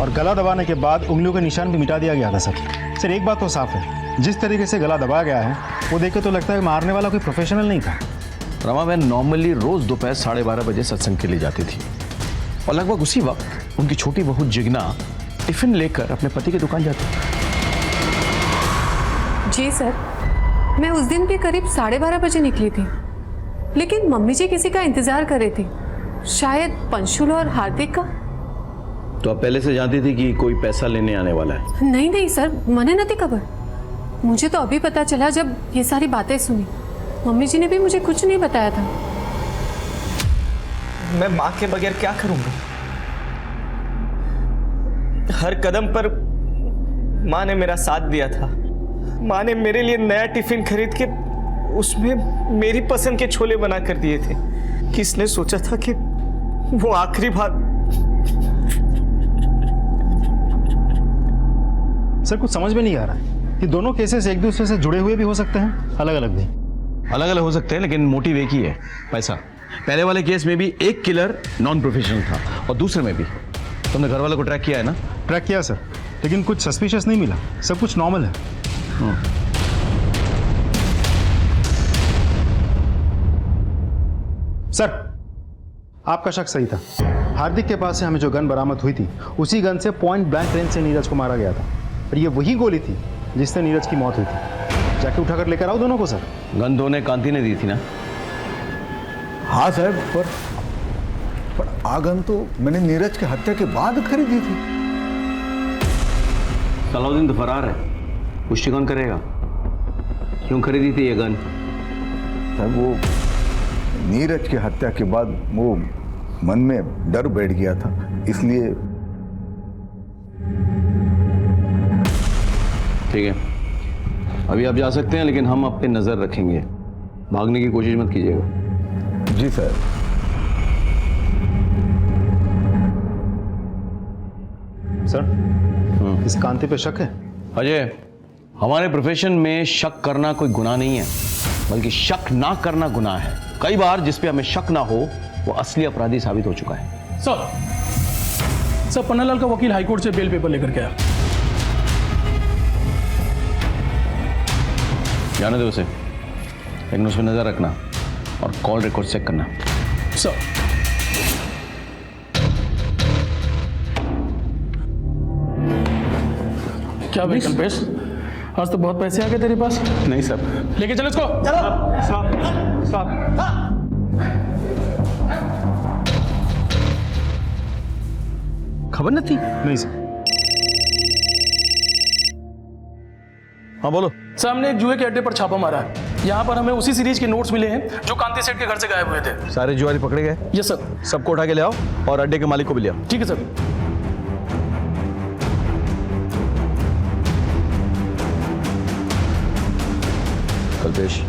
और गला दबाने के बाद उंगलियों के निशान भी मिटा दिया गया था सर। सर एक बात तो साफ है, जिस तरीके से गला दबाया गया है वो देख के तो लगता है मारने वाला कोई प्रोफेशनल नहीं था। रमा बहन नॉर्मली रोज दोपहर 12:30 बजे सत्संग के लिए जाती थी और लगभग उसी वक्त उनकी छोटी बहू जिग्ना टिफिन लेकर अपने पति की दुकान जाती थी। जी सर, मैं उस दिन भी करीब 12:30 बजे निकली थी, लेकिन मम्मी जी किसी का इंतजार कर रही थी, शायद पंशुल और हार्दिक का। तो आप पहले से जानती थी कि कोई पैसा लेने आने वाला है? नहीं नहीं सर, मने नहीं खबर। मुझे तो अभी पता चला जब ये सारी बातें सुनी। मम्मी जी ने भी मुझे कुछ नहीं बताया था। मैं माँ के बगैर क्या करूंगा? हर कदम पर माँ ने मेरा साथ दिया था। माँ ने मेरे लिए नया टिफिन खरीद के उसमें मेरी पसंद के छोले बना कर दिए थे। किसने सोचा था कि वो आखिरी बार। सर कुछ समझ में नहीं आ रहा है कि दोनों केसेस एक दूसरे से जुड़े हुए भी हो सकते हैं, अलग अलग भी। अलग अलग हो सकते हैं लेकिन मोटिव एक ही है, पैसा। पहले वाले केस में भी एक किलर नॉन प्रोफेशनल था और दूसरे में भी। तुमने घर वालों को ट्रैक किया है ना? ट्रैक किया सर, लेकिन कुछ सस्पिशियस नहीं मिला, सब कुछ नॉर्मल है। सर आपका शक सही था। हार्दिक के पास से हमें जो गन बरामद हुई थी उसी गन से पॉइंट ब्लैंक रेंज से नीरज को मारा गया था और ये वही गोली थी जिससे नीरज की मौत हुई थी। जाके उठाकर लेकर आओ दोनों को सर। गन दोनों कांति ने दी थी ना? हाँ साहब, पर आगन तो मैंने नीरज की हत्या के बाद खरीदी थी। सलाउद्दीन तो फरार है, पुष्टि कौन करेगा? क्यों खरीदी थी ये गन? साहब वो नीरज की हत्या के बाद वो मन में डर बैठ गया था, इसलिए। ठीक है, अभी आप जा सकते हैं, लेकिन हम आप पे नजर रखेंगे। भागने की कोशिश मत कीजिएगा। जी सर। सर इस कांति पे शक है? अजय, हमारे प्रोफेशन में शक करना कोई गुनाह नहीं है, बल्कि शक ना करना गुनाह है। कई बार जिस पे हमें शक ना हो वो असली अपराधी साबित हो चुका है। सर पन्नालाल का वकील हाईकोर्ट से बेल पेपर लेकर के आया। जाने दो उसे, लेकिन उस पर नजर रखना और कॉल रिकॉर्ड चेक करना। सर क्या भाई कल्पेश, आज तो बहुत पैसे आ गए तेरे पास। नहीं सर। लेके चलो इसको। खबर न थी? नहीं सर। हाँ बोलो। सर हमने एक जुए के अड्डे पर छापा मारा है। यहाँ पर हमें उसी सीरीज के नोट्स मिले हैं जो कांति सेठ के घर से गायब हुए थे। सारे जुआरी पकड़े गए? Yes sir. सबको उठा के ले आओ और अड्डे के मालिक को भी ले आओ। ठीक है सर। कल्पेश।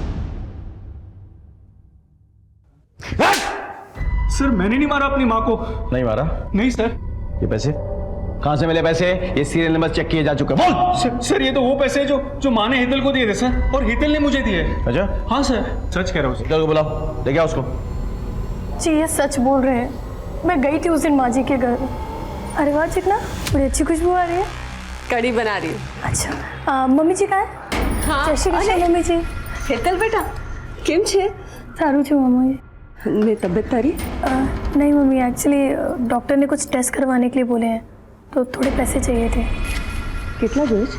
सर मैंने नहीं मारा अपनी माँ को। नहीं मारा? नहीं सर। ये पैसे कहाँ से मिले? पैसे ये सीरियल नंबर चेक किए जा चुके हैं। बोल। सर ये तो वो पैसे जो माँ ने हितल को दिए थे सर, और हितल ने मुझे दिए। अच्छा? हाँ सर, सच कह रहा हूँ। हितल को बुलाओ, लेके आओ उसको। जी ये सच बोल रहे हैं। मैं गई थी उस दिन माँ जी के घर। अरे वाह चिकना, बड़ी अच्छी खुशबू आ रही है। कड़ी बना रही हूँ। अच्छा मम्मी जी कहाँ है? हाँ, जय श्री कृष्ण मम्मी जी। हेतल बेटा केम छे? सारू छे मम्मी। ने तबियत तारी? नहीं मम्मी, एक्चुअली डॉक्टर ने कुछ टेस्ट करवाने के लिए बोले हैं, तो थोड़े पैसे चाहिए थे। कितना जोज?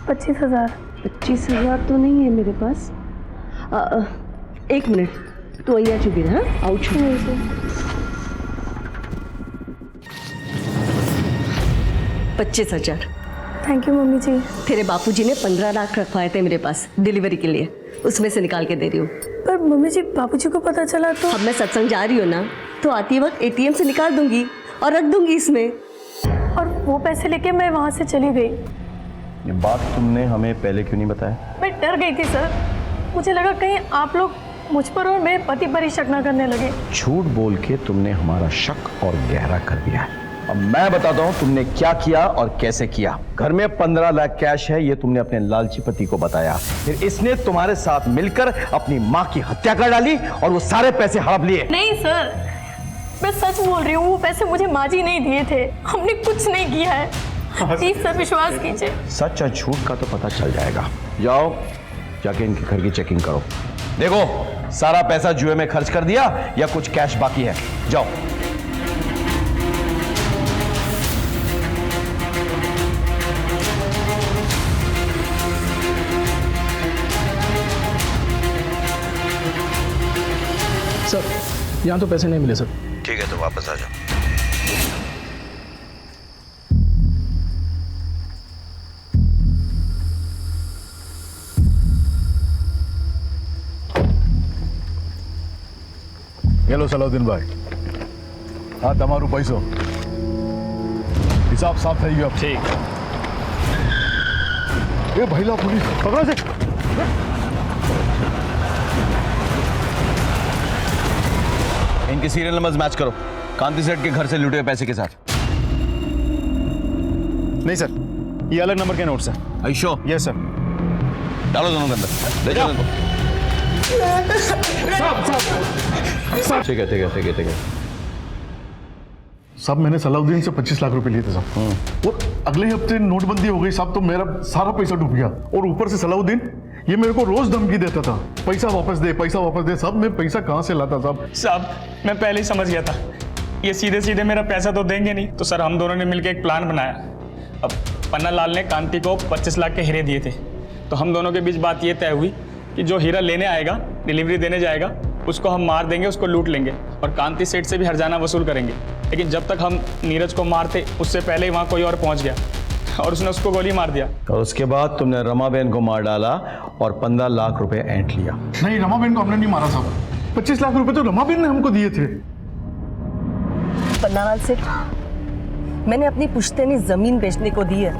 25,000। 25,000 तो नहीं है मेरे पास। एक मिनट, तो अय्या चुकी है। हाँ आउट छू। 25,000। थैंक यू मम्मी जी। तेरे बापूजी ने 15 लाख रखवाए थे मेरे पास डिलीवरी के लिए, उसमें से निकाल के दे रही हूँ। पर मम्मी जी बापूजी को पता चला तो? अब मैं सत्संग जा रही हूँ ना, तो आती वक्त एटीएम से निकाल दूंगी और रख दूंगी इसमें। और वो पैसे लेके मैं वहाँ से चली गई। ये बात तुमने हमें पहले क्यों नहीं बताया? मैं डर गई थी सर, मुझे लगा कहीं आप लोग मुझ पर और मेरे पति पर ही शक न करने लगे। झूठ बोल के तुमने हमारा शक और गहरा कर दिया है। अब मैं बताता हूँ तुमने क्या किया और कैसे किया। घर में 15 लाख कैश है, ये तुमने अपने लालची पति को बताया। फिर इसने तुम्हारे साथ मिलकर अपनी माँ की हत्या कर डाली और वो सारे पैसे हड़प लिए। नहीं सर, मैं सच बोल रही हूँ, वो पैसे मुझे माँ जी नहीं दिए थे, हमने कुछ नहीं किया है। प्लीज सर विश्वास कीजिए। सच और झूठ का तो पता चल जाएगा। जाओ जाके इनके घर की चेकिंग करो, देखो सारा पैसा जुए में खर्च कर दिया या कुछ कैश बाकी है। जाओ। सर यहाँ तो पैसे नहीं मिले सर। ठीक है तो वापस आ जाओ। हेलो सलाउद्दीन भाई, हाँ તમારું પૈસો હિસાબ સાફ થઈ ગયો। ઠીક। એ ભઈલા પોલીસ પકડો છે। इनके सीरियल नंबर्स मैच करो, कांति सेठ के घर से लूटे हुए पैसे के साथ। नहीं सर, ये अलग नंबर के नोट्स हैं। आयुषो? Yes sir. डालो दोनों के अंदर, ले जाओ इनको। ठीक है ठीक है ठीक है ठीक है। साहब मैंने सलाउद्दीन से 25 लाख रुपए लिए थे साहब, और अगले हफ्ते नोटबंदी हो गई साहब, तो मेरा सारा पैसा डूब गया। और ऊपर से सलाउद्दीन ये मेरे को रोज धमकी देता था, पैसा वापस दे पैसा वापस दे। साहब मैं पैसा कहाँ से लाता साहब? साहब मैं पहले ही समझ गया था, ये सीधे सीधे मेरा पैसा तो देंगे नहीं। तो सर हम दोनों ने मिलकर एक प्लान बनाया। अब पन्ना लाल ने कांति को 25 लाख के हीरे दिए थे, तो हम दोनों के बीच बात ये तय हुई कि जो हीरा लेने आएगा, डिलीवरी देने जाएगा, उसको हम मार देंगे, उसको लूट लेंगे और कांति सेठ से भी हर्जाना वसूल करेंगे। लेकिन जब तक हम नीरज को मारते उससे पहले ही वहाँ कोई और पहुँच गया और उसने उसको गोली मार दिया। और उसके बाद तुमने रमाबेन को मार डाला और 15 लाख रुपए ऐंठ लिया। नहीं, रमाबेन को हमने नहीं मारा साहब, 25 लाख रुपए तो रमाबेन ने हमको दिए थे। पन्नालाल सेठ, मैंने अपनी पुश्तैनी जमीन बेचने को दी है,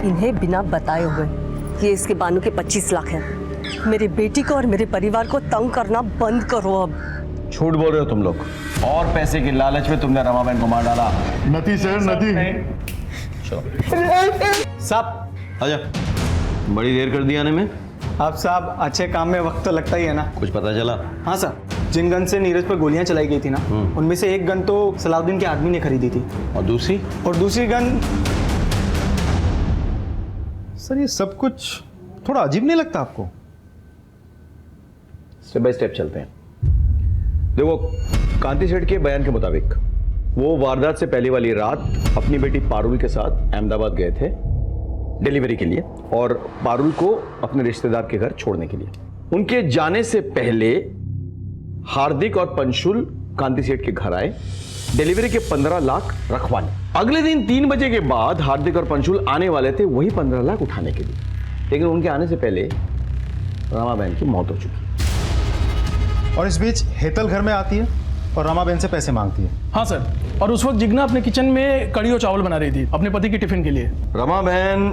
इन्हें बिना बताए हुए। ये इसके बानू के 25 लाख है। मेरी बेटी को और मेरे परिवार को तंग करना बंद करो अब। झूठ बोल रहे हो तुम लोग, और पैसे के लालच में तुमने रमाबेन को मार डाला। नती सर नती। साहब आजा, बड़ी देर कर दी आने में। आप साहब अच्छे काम में वक्त तो लगता ही है ना। कुछ पता चला? हाँ सर, जिन गन से नीरज पर गोलियां चलाई गई थी ना, उनमें से एक गन तो सलाउद्दीन के आदमी ने खरीदी थी। और दूसरी गन। सर ये सब कुछ थोड़ा अजीब नहीं लगता आपको? स्टेप बाय स्टेप चलते हैं। देखो, कांति सेठ के बयान के मुताबिक वो वारदात से पहले वाली रात अपनी बेटी पारुल के साथ अहमदाबाद गए थे डिलीवरी के लिए, और पारुल को अपने रिश्तेदार के घर छोड़ने के लिए। उनके जाने से पहले हार्दिक और पंशुल कांति सेठ के घर आए, डिलीवरी के 15 लाख रखवा लिए। अगले दिन 3 बजे के बाद हार्दिक और पंशुल आने वाले थे वही 15 लाख उठाने के लिए, लेकिन उनके आने से पहले रमाबेन की मौत हो चुकी। और इस बीच हेतल घर में आती है और रमाबेन से पैसे मांगती है। हाँ सर, और उस वक्त जिग्ना अपने किचन में कड़ी और चावल बना रही थी अपने पति के टिफिन के लिए। रमाबेन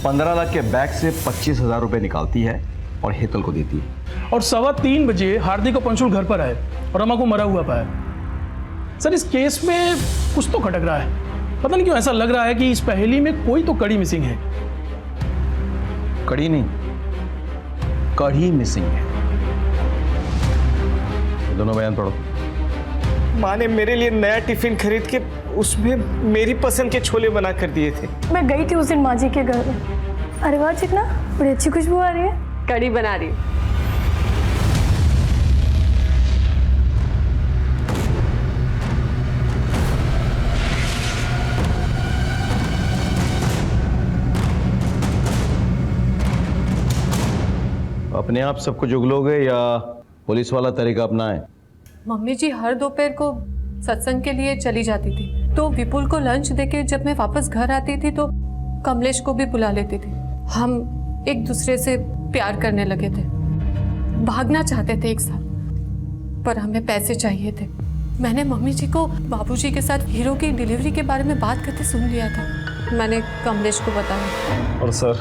15 लाख के बैग से 25,000 रुपए निकालती है और हेतल को देती है। और 2:15 बजे हार्दिक और पंशुल घर पर आए और रमा को मरा हुआ पाया। सर इस केस में कुछ तो खटक रहा है, पता नहीं क्यों ऐसा लग रहा है कि इस पहेली में कोई तो कड़ी मिसिंग है। कड़ी नहीं, कड़ी मिसिंग है। दोनों बयान पढ़ो। माँ ने मेरे लिए नया टिफिन खरीद के उसमें मेरी पसंद के छोले बना कर दिए थे। मैं गई थी उस दिन माँ जी के घर में। अरे वाह चिकना, बड़ी अच्छी खुशबू आ रही है। कड़ी बना रही। अपने आप सब कुछ उगलोगे या पुलिस वाला तरीका अपनाएं? मम्मी जी हर दोपहर को सत्संग के लिए चली जाती थी, तो विपुल को लंच देके जब मैं वापस घर आती थी तो कमलेश को भी बुला लेती थी। हम एक दूसरे से प्यार करने लगे थे, भागना चाहते थे एक साथ, पर हमें पैसे चाहिए थे। मैंने मम्मी जी को बाबूजी के साथ हीरो की डिलीवरी के बारे में बात करते सुन लिया था। मैंने कमलेश को बताया। और सर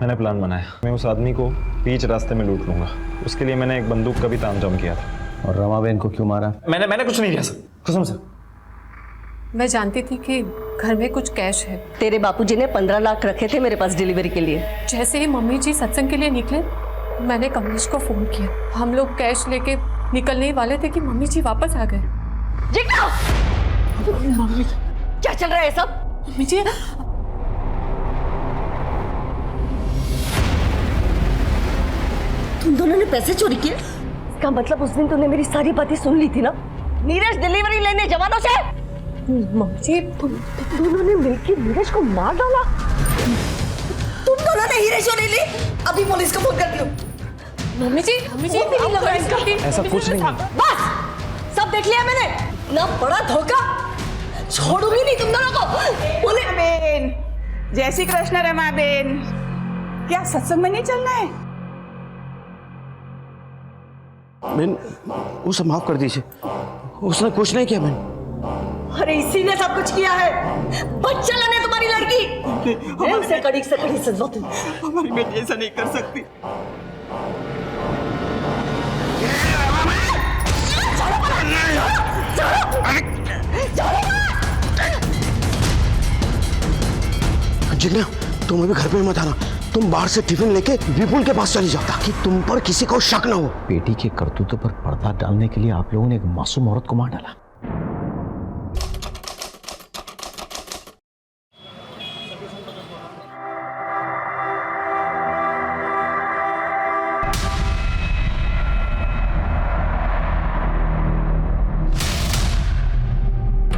मैंने प्लान बनाया, मैं उस आदमी को बीच रास्ते में लूट लूंगा। उसके लिए मैंने एक बंदूक का भी तामझाम किया था। और रमाबेन को क्यों मारा? मैंने कुछ नहीं किया सर, कसम से। मैं जानती थी कि घर में कुछ कैश है। तेरे बापूजी ने 15 लाख रखे थे मेरे पास डिलीवरी के लिए। जैसे ही मम्मी जी सत्संग के लिए निकले, मैंने कमलेश को फोन किया। हम लोग कैश लेके निकलने ही वाले थे कि मम्मी जी वापस आ गए। मम्मी क्या चल रहा है सब? मम्मी जी तुम दोनों ने पैसे चोरी किए? इसका मतलब उस दिन तुमने मेरी सारी बातें सुन ली थी ना? नीरज डिलीवरी लेने जवानों से। मम्मी जी तुम दोनों ने मिलकर नीरज को मार डाला। तुम दोनों ने हीरे चोरी ली? अभी पुलिस को फोन कर दियो। मम्मी जी ऐसा कुछ नहीं है। बस सब देख लिया मैंने ना, बड़ा धोखा, छोड़ूंगी नहीं तुम दोनों को। बोले बेन, जय श्री कृष्ण रमा बेन, क्या सत्संग में नहीं चलना है? बेन उसे माफ कर दीजिए, उसने कुछ नहीं किया बेन। अरे इसी ने सब कुछ किया है। बच्चा लाने तुम्हारी लड़की से कड़ी सजा तुम। हमारी बेटी ऐसा नहीं कर सकती। जिग्ना तुम अभी घर पे मत आना, तुम बाहर से टिफिन लेके विपुल के पास चली जाओ ताकि तुम पर किसी को शक ना हो। बेटी के करतूतों पर पर्दा डालने के लिए आप लोगों ने एक मासूम औरत को मार डाला।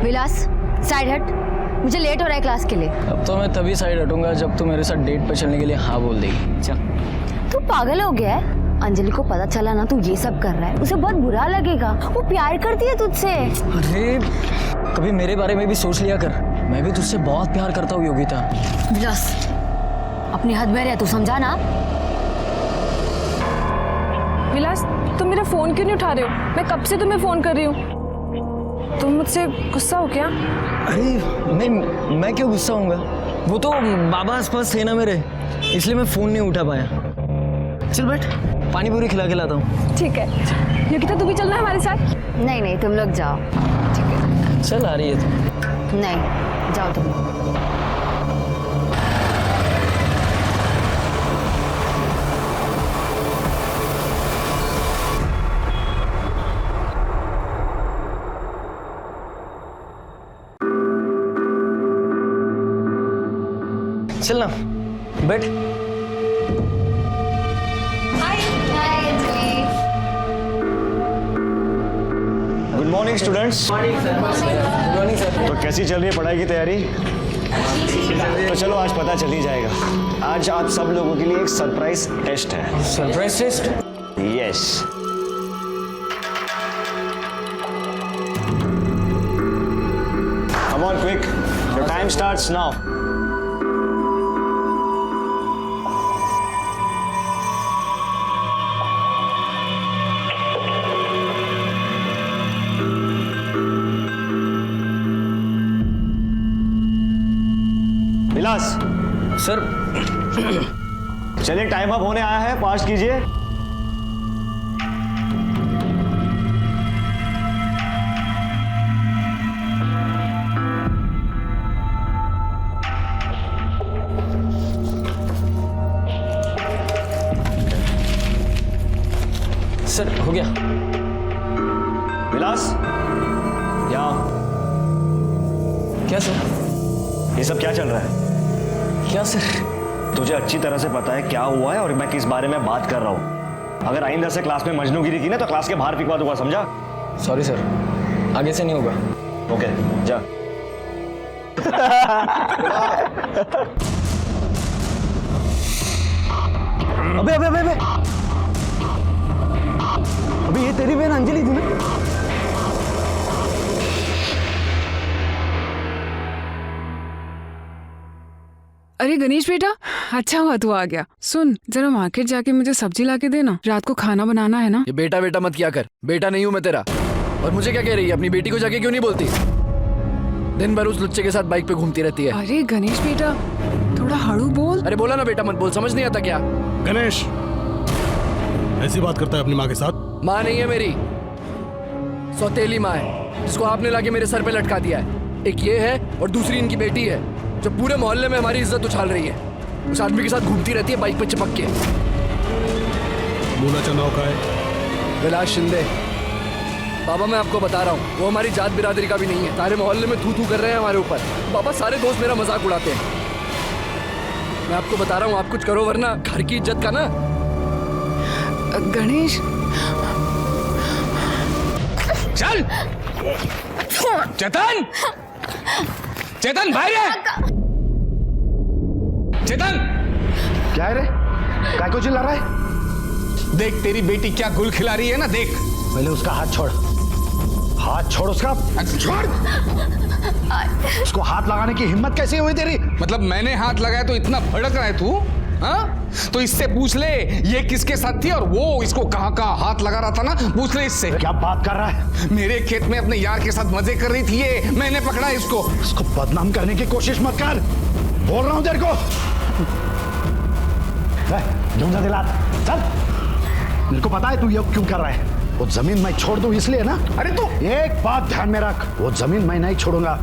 विलास साइड हट, मुझे लेट हो रहा है क्लास के लिए। अब तो मैं तभी साइड हटूंगा जब तू मेरे साथ डेट पे चलने के लिए हाँ बोल देगी। चल। तू पागल हो गया है? अंजलि को पता चला ना तू ये सब कर रहा है, उसे बहुत बुरा लगेगा। वो प्यार करती है तुझसे। अरे कभी मेरे बारे में भी सोच लिया कर, मैं भी तुझसे बहुत प्यार करता हूँ योगिता। विलास अपनी हद में रह, तू समझा ना। विलास तुम मेरा फोन क्यों नहीं उठा रहे हो? मैं कब से तुम्हें फोन कर रही हूँ। तुम मुझसे गुस्सा हो क्या? अरे नहीं, मैं क्यों गुस्सा होऊंगा? वो तो बाबा आसपास थे ना मेरे, इसलिए मैं फोन नहीं उठा पाया। चल बैठ, पानी पूरी खिला के लाता हूँ। ठीक है योगिता, तू भी चलना है हमारे साथ? नहीं नहीं तुम लोग जाओ। ठीक है चल, आ रही है तू? नहीं जाओ तुम। चल ना, बैठ। Good morning students. Good morning sir. तो कैसी चल रही है पढ़ाई की तैयारी? तो चलो आज पता चल ही जाएगा। आज आप सब लोगों के लिए एक सरप्राइज टेस्ट है। Surprise test? Yes. Come on quick, the time starts now. Vilas sir. चलिए टाइम अप होने आया है, फास्ट कीजिए। सर हो गया। विलास यहाँ। क्या सर? ये सब क्या चल रहा है? क्या सर? तुझे अच्छी तरह से पता है क्या हुआ है और मैं किस बारे में बात कर रहा हूँ। अगर आइंदा से क्लास में मजनूगिरी की ना तो क्लास के बाहर फिकवा दूंगा, समझा? सॉरी सर, आगे से नहीं होगा। ओके जा। अबे अबे अबे अबे अबे ये तेरी बहन अंजलि थी ना? अरे गणेश बेटा, अच्छा हुआ तू आ गया। सुन जरा मार्केट जाके मुझे सब्जी ला के देना, रात को खाना बनाना है ना। ये बेटा बेटा मत किया कर, बेटा नहीं हूँ मैं तेरा। और मुझे क्या कह रही है? अपनी बेटी को जाके क्यों नहीं बोलती? दिन भर उस लुच्चे के साथ बाइक पे घूमती रहती है। अरे गणेश बेटा थोड़ा हड़ू बोल। अरे बोला ना बेटा मत बोल, समझ नहीं आता क्या? गणेश ऐसी बात करता है अपनी माँ के साथ? माँ नहीं है मेरी, सौतेली माँ है, जिसको आपने लाके मेरे सर पे लटका दिया है। एक ये है और दूसरी इनकी बेटी है जो पूरे मोहल्ले में हमारी इज्जत उछाल रही है। उस आदमी के साथ घूमती रहती है बाइक पे चिपक के। मूला चनाव का है? विलास शिंदे। बाबा मैं आपको बता रहा हूँ, वो हमारी जात बिरादरी का भी नहीं है। सारे मोहल्ले में थू थू कर रहे हैं हमारे ऊपर। बाबा सारे दोस्त मेरा मजाक उड़ाते हैं। मैं आपको बता रहा हूँ, आप कुछ करो वरना घर की इज्जत का ना। गणेश चल चेतन, चेतन बाहर है। चेतन क्या है रे? काय को चिल्ला रहा है? देख तेरी बेटी क्या गुल खिला रही है ना, देख। पहले उसका हाथ छोड़, हाथ छोड़ उसका, छोड़। उसको हाथ लगाने की हिम्मत कैसे हुई तेरी? मतलब मैंने हाथ लगाया तो इतना भड़क रहा है तू? हाँ, तो इससे पूछ ले ये किसके साथ थी और वो इसको कहाँ कहाँ हाथ लगा रहा था ना, पूछ ले इससे। क्या बात कर रहा है? मेरे खेत में अपने यार के साथ मजे कर रही थी ये, मैंने पकड़ा इसको। इसको बदनाम करने की कोशिश मत कर, बोल रहा हूं तेरे को। ढूंढा दिला, चल। मेरे को पता है तू ये क्यों कर रहा है। वो जमीन मैं छोड़ दूं इसलिए ना? अरे तू एक बात ध्यान में रख, वो जमीन मैं नहीं छोड़ूंगा।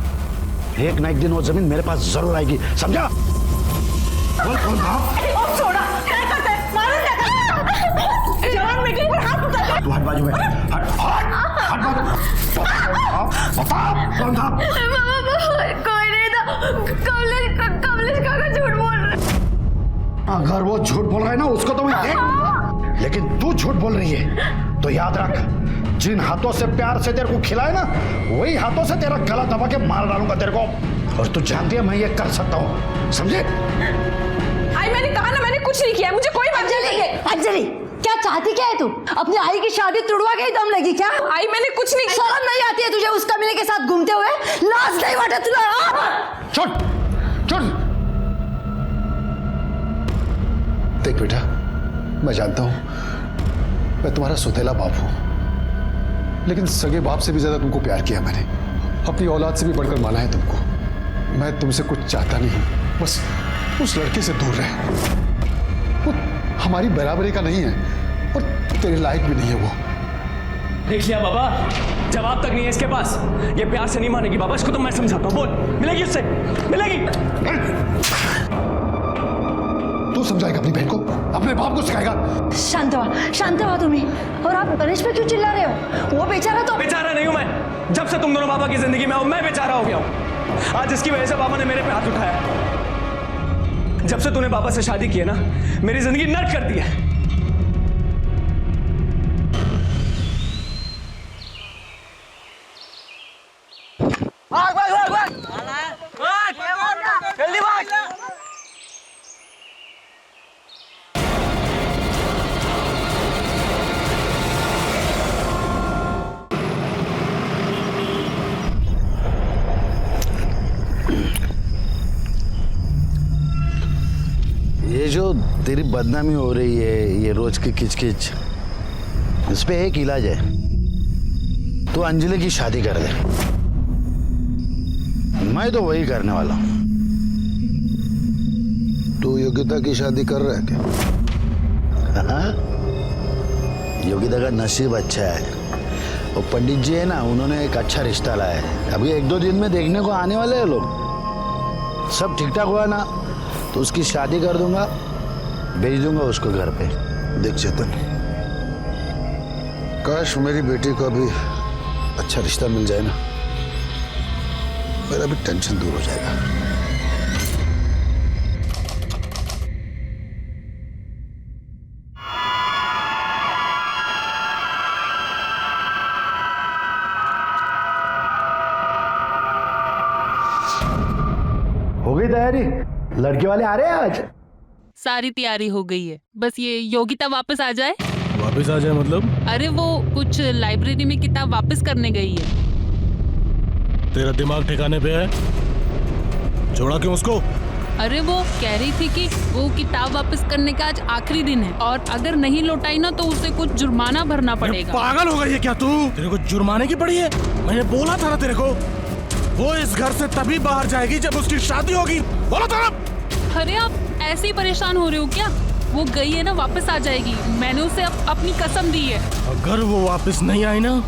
एक ना एक दिन वो जमीन मेरे पास जरूर आएगी, समझा? बोल कौन था? छोड़ा, क्या करते हैं? मारो क्या करते हैं? जवान बेटी पर हाथ उठा दे। तू हट बाजू में, हट बाजू। बता कौन था? कोई नहीं था। कमलेश काका झूठ बोल रहे। अगर वो झूठ बोल रहा है ना उसको तो मैं देख, लेकिन तू झूठ बोल रही है तो याद रख, जिन हाथों से प्यार से तेरे को खिलाए ना, वही हाथों से तेरा गला दबा के मार डालूंगा तेरे को। और तू जानती है मैं ये कर सकता हूँ, समझे? आई मैंने कहा ना, मैंने कुछ नहीं किया, मुझे कोई मतलब नहीं है। अंजलि क्या चाहती क्या है तू? अपनी आई की शादी तुड़वा के ही दम लगी क्या? आई मैंने कुछ नहीं। शर्म नहीं आती है तुझे उस कमीने के साथ घूमते हुए? लाज नहीं बटे तुला? छोड़ छोड़। देख बेटा, मैं जानता हूं मैं तुम्हारा सुतेला बाप हूं, लेकिन सगे बाप से भी ज्यादा तुमको प्यार किया मैंने, अपनी औलाद से भी बढ़कर माना है तुमको। मैं तुमसे कुछ चाहता नहीं, बस उस लड़के से दूर रहे। वो हमारी बराबरी का नहीं है और तेरे लायक भी नहीं है वो। देख लिया बाबा, जवाब तक नहीं है इसके पास। ये प्यार से नहीं मानेगी बाबा, इसको तो मैं समझाता हूँ। बोल, मिलेगी उससे, मिलेगी। तू समझाएगा अपनी बहन को, अपने बाप को सिखाएगा? शांत हुआ तुम्हें। और आप गणेश पे क्यों चिल्ला रहे हो? वो बेचारा तो बेचारा नहीं हूं मैं। जब से तुम दोनों बाबा की जिंदगी में हो मैं बेचारा हो गया हूं। आज इसकी वजह से बाबा ने मेरे पे हाथ उठाया। जब से तूने बाबा से शादी की है ना, मेरी जिंदगी नर्क कर दी है। जल्दी भाग। ये जो तेरी बदनामी हो रही है, ये रोज की किचकिच, इस पे एक इलाज है। तू अंजलि की शादी कर दे। मैं तो वही करने वाला हूं। तू योगिता की शादी कर रहा है क्या? हाँ? योगिता का नसीब अच्छा है। वो पंडित जी है ना, उन्होंने एक अच्छा रिश्ता लाया है। अभी 1-2 दिन में देखने को आने वाले हैं लोग। सब ठीक ठाक हुआ ना तो उसकी शादी कर दूंगा, भेज दूंगा उसको घर पे। देख चेतन, काश मेरी बेटी को भी अच्छा रिश्ता मिल जाए ना, मेरा भी टेंशन दूर हो जाएगा। हो गई तैयारी? लड़के वाले आ रहे हैं आज? सारी तैयारी हो गई है, बस ये योगिता वापस आ जाए। वापस आ जाए मतलब? अरे वो कुछ लाइब्रेरी में किताब वापस करने गई है। तेरा दिमाग ठिकाने पे है? छोड़ा क्यों उसको? अरे वो कह रही थी कि वो किताब वापस करने का आज आखिरी दिन है और अगर नहीं लौटाई ना तो उसे कुछ जुर्माना भरना पड़ेगा। पागल हो गई है क्या तू? तेरे को जुर्माने की पड़ी है? मैंने बोला था ना तेरे को, वो इस घर से तभी बाहर जाएगी जब उसकी शादी होगी। बोला था ना। अरे आप ऐसे ही परेशान हो रहे हो क्या? वो गई है ना, वापस आ जाएगी। मैंने उसे अपनी कसम दी है। अगर वो वापस नहीं आई ना,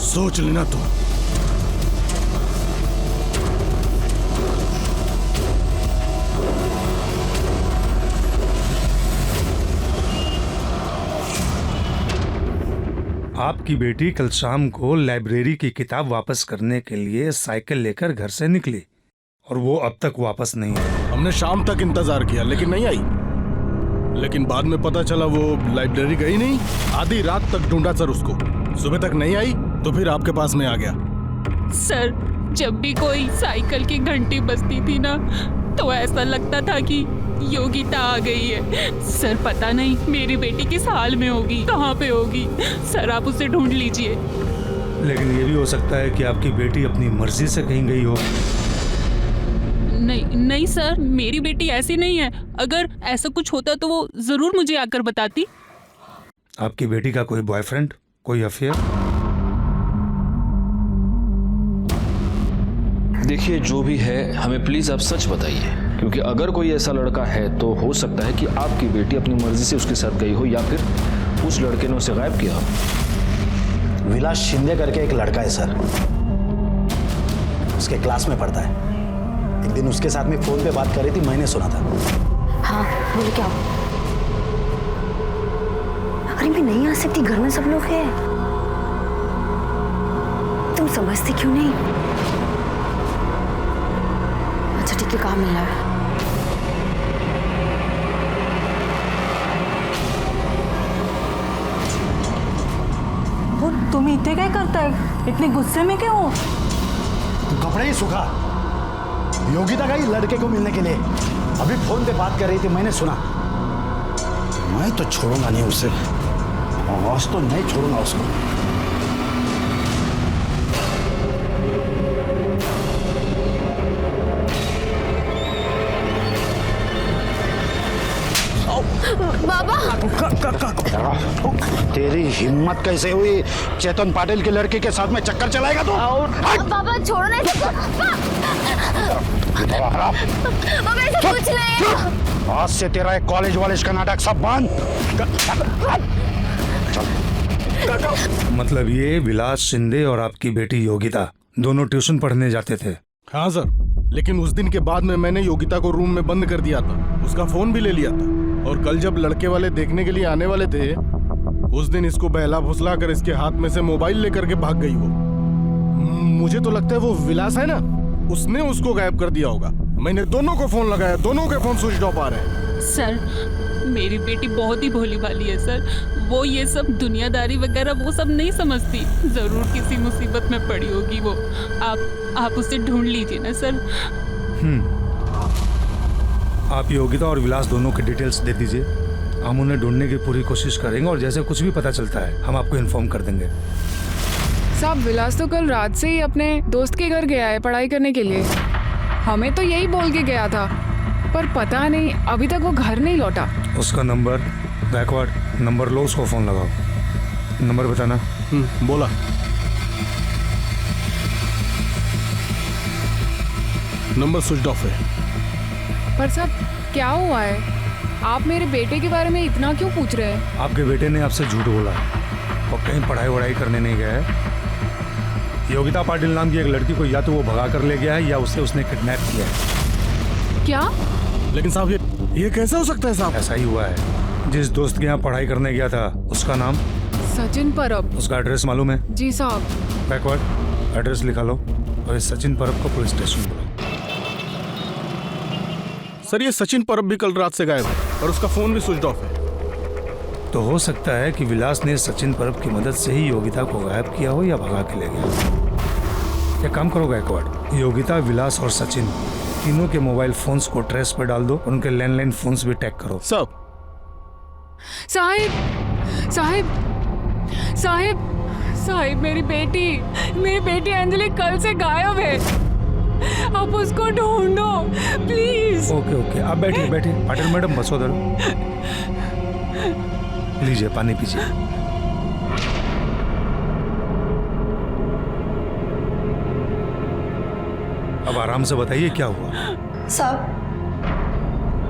सोच लेना तू। आपकी बेटी कल शाम को लाइब्रेरी की किताब वापस करने के लिए साइकिल लेकर घर से निकली और वो अब तक वापस नहीं आई। हमने शाम तक इंतजार किया लेकिन नहीं आई। लेकिन बाद में पता चला वो लाइब्रेरी गई नहीं। आधी रात तक ढूंढा सर उसको, सुबह तक नहीं आई तो फिर आपके पास में आ गया। सर जब भी कोई साइकिल की घंटी बजती थी ना तो ऐसा लगता था कि योगिता आ गई है। सर पता नहीं मेरी बेटी किस हाल में होगी, कहाँ पे होगी। सर आप उसे ढूंढ लीजिए। लेकिन ये भी हो सकता है कि आपकी बेटी अपनी मर्जी से कहीं गई हो। नहीं सर, मेरी बेटी ऐसी नहीं है। अगर ऐसा कुछ होता तो वो जरूर मुझे आकर बताती। आपकी बेटी का कोई बॉयफ्रेंड, कोई अफेयर? देखिए जो भी है हमें प्लीज आप सच बताइए, क्योंकि अगर कोई ऐसा लड़का है तो हो सकता है कि आपकी बेटी अपनी मर्जी से उसके साथ गई हो या फिर उस लड़के ने उसे गायब किया हो। विलास शिंदे करके एक लड़का है सर, उसके क्लास में पढ़ता है। एक दिन उसके साथ में फोन पे बात कर रही थी, मैंने सुना था। हाँ बोले क्या? अरे मैं नहीं आ सकती, घर में सब लोग हैं। तुम समझती क्यों नहीं? अच्छा ठीक है, काम मिला है। वो तुम इतने क्या करता है? इतने गुस्से में क्यों हो? तू कपड़े ही सूखा। योगिता गई लड़के को मिलने के लिए, अभी फोन पे बात कर रही थी, मैंने सुना। मैं तो छोड़ूंगा नहीं उसे, आज तो नहीं छोड़ूंगा उसको। बाबा तेरी हिम्मत कैसे हुई चेतन पाटिल के लड़के के साथ में चक्कर चलाएगा तू? बाबा छोड़ो नहीं सकते। बाबा ऐसा कुछ नहीं है। आज से तेरा एक कॉलेज वॉलेज का नाटक सब बंद। मतलब ये विलास शिंदे और आपकी बेटी योगिता दोनों ट्यूशन पढ़ने जाते थे? हाँ सर, लेकिन उस दिन के बाद में मैंने योगिता को रूम में बंद कर दिया था, उसका फोन भी ले लिया था। और कल जब लड़के वाले देखने के लिए आने वाले थे, उस दिन इसको बहला फुसला कर इसके हाथ में से मोबाइल लेकर के भाग गई वो। मुझे तो लगता है वो विलास है ना, उसने उसको गायब कर दिया होगा। मैंने दोनों को फोन लगाया, दोनों के फोन स्विच ऑफ आ रहे हैं। सर मेरी बेटी बहुत ही भोली भाली है सर, वो ये सब दुनियादारी वगैरह वो सब नहीं समझती। जरूर किसी मुसीबत में पड़ी होगी वो। आप उसे ढूंढ लीजिए ना सर। आप योगिता और विलास दोनों के डिटेल्स दे दीजिए, हम उन्हें ढूंढने की पूरी कोशिश करेंगे और जैसे कुछ भी पता चलता है हम आपको इन्फॉर्म कर देंगे। साहब विलास तो कल रात से ही अपने दोस्त के घर गया है पढ़ाई करने के लिए। हमें तो यही बोल के गया था, पर पता नहीं अभी तक वो घर नहीं लौटा। उसका नंबर बैकवर्ड नंबर लो, उसको फोन लगाओ। नंबर बताना। बोला। नंबर स्विच ऑफ है। पर साहब क्या हुआ है? आप मेरे बेटे के बारे में इतना क्यों पूछ रहे हैं? आपके बेटे ने आपसे झूठ बोला और कहीं पढ़ाई वढ़ाई करने नहीं गया है। योगिता पाटिल नाम की एक लड़की को या तो वो भगा कर ले गया है या उसने किडनैप किया है। क्या? लेकिन साहब ये कैसे हो सकता है साहब? ऐसा ही हुआ है। जिस दोस्त के यहाँ पढ़ाई करने गया था उसका नाम सचिन परब। उसका एड्रेस मालूम है? जी साहब। बैकवर्ड एड्रेस लिखा लो और इस सचिन परब को पुलिस स्टेशन बुलाओ। सर ये सचिन परब भी कल रात से गायब है और उसका फोन भी स्विच ऑफ है। तो हो सकता है कि विलास ने सचिन परब की मदद से ही योगिता को गायब किया हो या भगा के ले गया। एक काम करो गायकवाड़, योगिता, विलास और सचिन तीनों के मोबाइल फोन्स को ट्रेस पर डाल दो, उनके लैंडलाइन फोन्स भी टैग करो। सब साहिब साहिब साहिब साहिब मेरी बेटी अंजलि कल से गायब है। आप उसको ढूंढो प्लीज। ओके आप बैठिए पाटिल मैडम बस उधर। लीजिए पानी पीजिए। अब आराम से बताइए क्या हुआ। साहब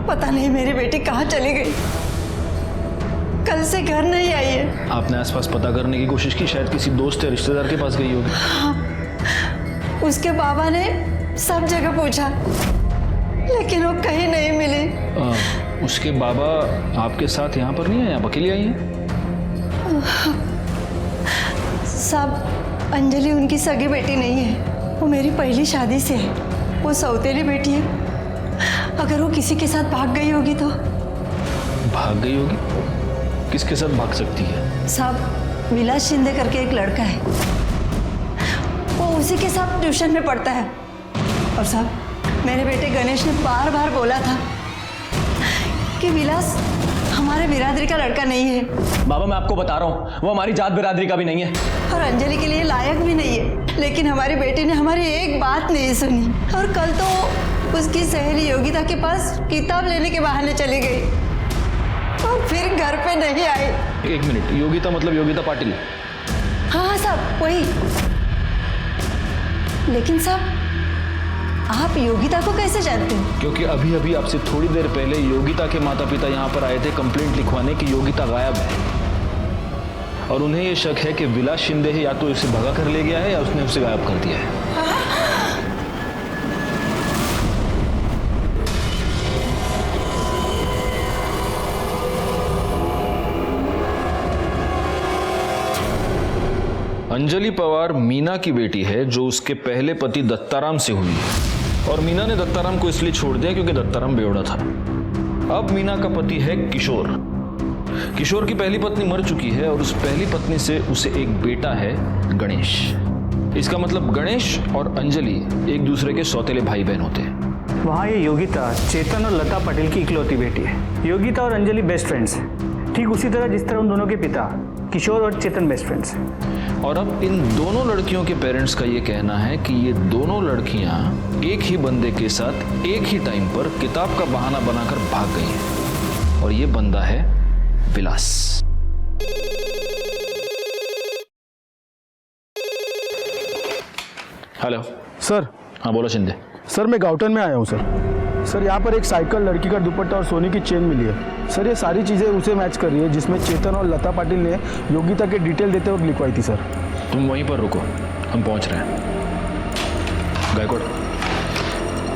पता नहीं मेरी बेटी कहाँ चली गई, कल से घर नहीं आई है। आपने आसपास पता करने की कोशिश की, शायद किसी दोस्त या रिश्तेदार के पास गई होगी। हाँ, उसके बाबा ने सब जगह पूछा लेकिन वो कहीं नहीं मिली। उसके बाबा आपके साथ यहाँ पर नहीं आए, आप अकेली आई हैं? साहब अंजलि उनकी सगी बेटी नहीं है, वो मेरी पहली शादी से है, वो सौतेली बेटी है। अगर वो किसी के साथ भाग गई होगी तो? भाग गई होगी? किसके साथ भाग सकती है? साहब विलास शिंदे करके एक लड़का है, वो उसी के साथ ट्यूशन में पढ़ता है। और साहब मेरे बेटे गणेश ने बार बार बोला था कि विलास हमारे बिरादरी का लड़का नहीं है। बाबा मैं आपको बता रहा हूँ, वो हमारी जात बिरादरी का भी नहीं है और अंजलि के लिए लायक भी नहीं है। लेकिन हमारी बेटी ने हमारी एक बात नहीं सुनी और कल तो उसकी सहेली योगिता के पास किताब लेने के बहाने चली गई और फिर घर पे नहीं आई। एक मिनट, योगिता मतलब योगिता पाटिल? हाँ साहब वही। लेकिन साहब आप योगिता को कैसे जानते हो? क्योंकि अभी अभी आपसे थोड़ी देर पहले योगिता के माता पिता यहाँ पर आए थे कंप्लेंट लिखवाने की योगिता गायब है, और उन्हें ये शक है कि विलास शिंदे है या तो उसे भगा कर ले गया है या उसने उसे गायब कर दिया है। अंजलि पवार मीना की बेटी है जो उसके पहले पति दत्ताराम से हुई है, और मीना ने दत्ताराम को इसलिए छोड़ दिया क्योंकि दत्ताराम बेवड़ा था। अब मीना का पति है किशोर। किशोर की पहली पत्नी मर चुकी है और उस पहली पत्नी से उसे एक बेटा है गणेश। इसका मतलब गणेश और अंजलि एक दूसरे के सौतेले भाई बहन होते हैं। वहाँ ये योगिता चेतन और लता पटेल की इकलौती बेटी है। योगिता और अंजलि बेस्ट फ्रेंड्स हैं, ठीक उसी तरह जिस तरह उन दोनों के पिता किशोर और चेतन बेस्ट फ्रेंड्स हैं। और अब इन दोनों लड़कियों के पेरेंट्स का ये कहना है कि ये दोनों लड़कियां एक ही बंदे के साथ एक ही टाइम पर किताब का बहाना बनाकर भाग गई हैं, और ये बंदा है विलास। Hello sir. हाँ बोलो शिंदे। सर मैं गाउटन में आया हूँ सर। यहाँ पर एक साइकिल, लड़की का दुपट्टा और सोने की चेन मिली है सर। ये सारी चीज़ें उसे मैच कर रही है जिसमें चेतन और लता पाटिल ने योगिता के डिटेल देते वक्त लिखवाई थी सर। तुम वहीं पर रुको, हम पहुंच रहे हैं। गायकवाड़,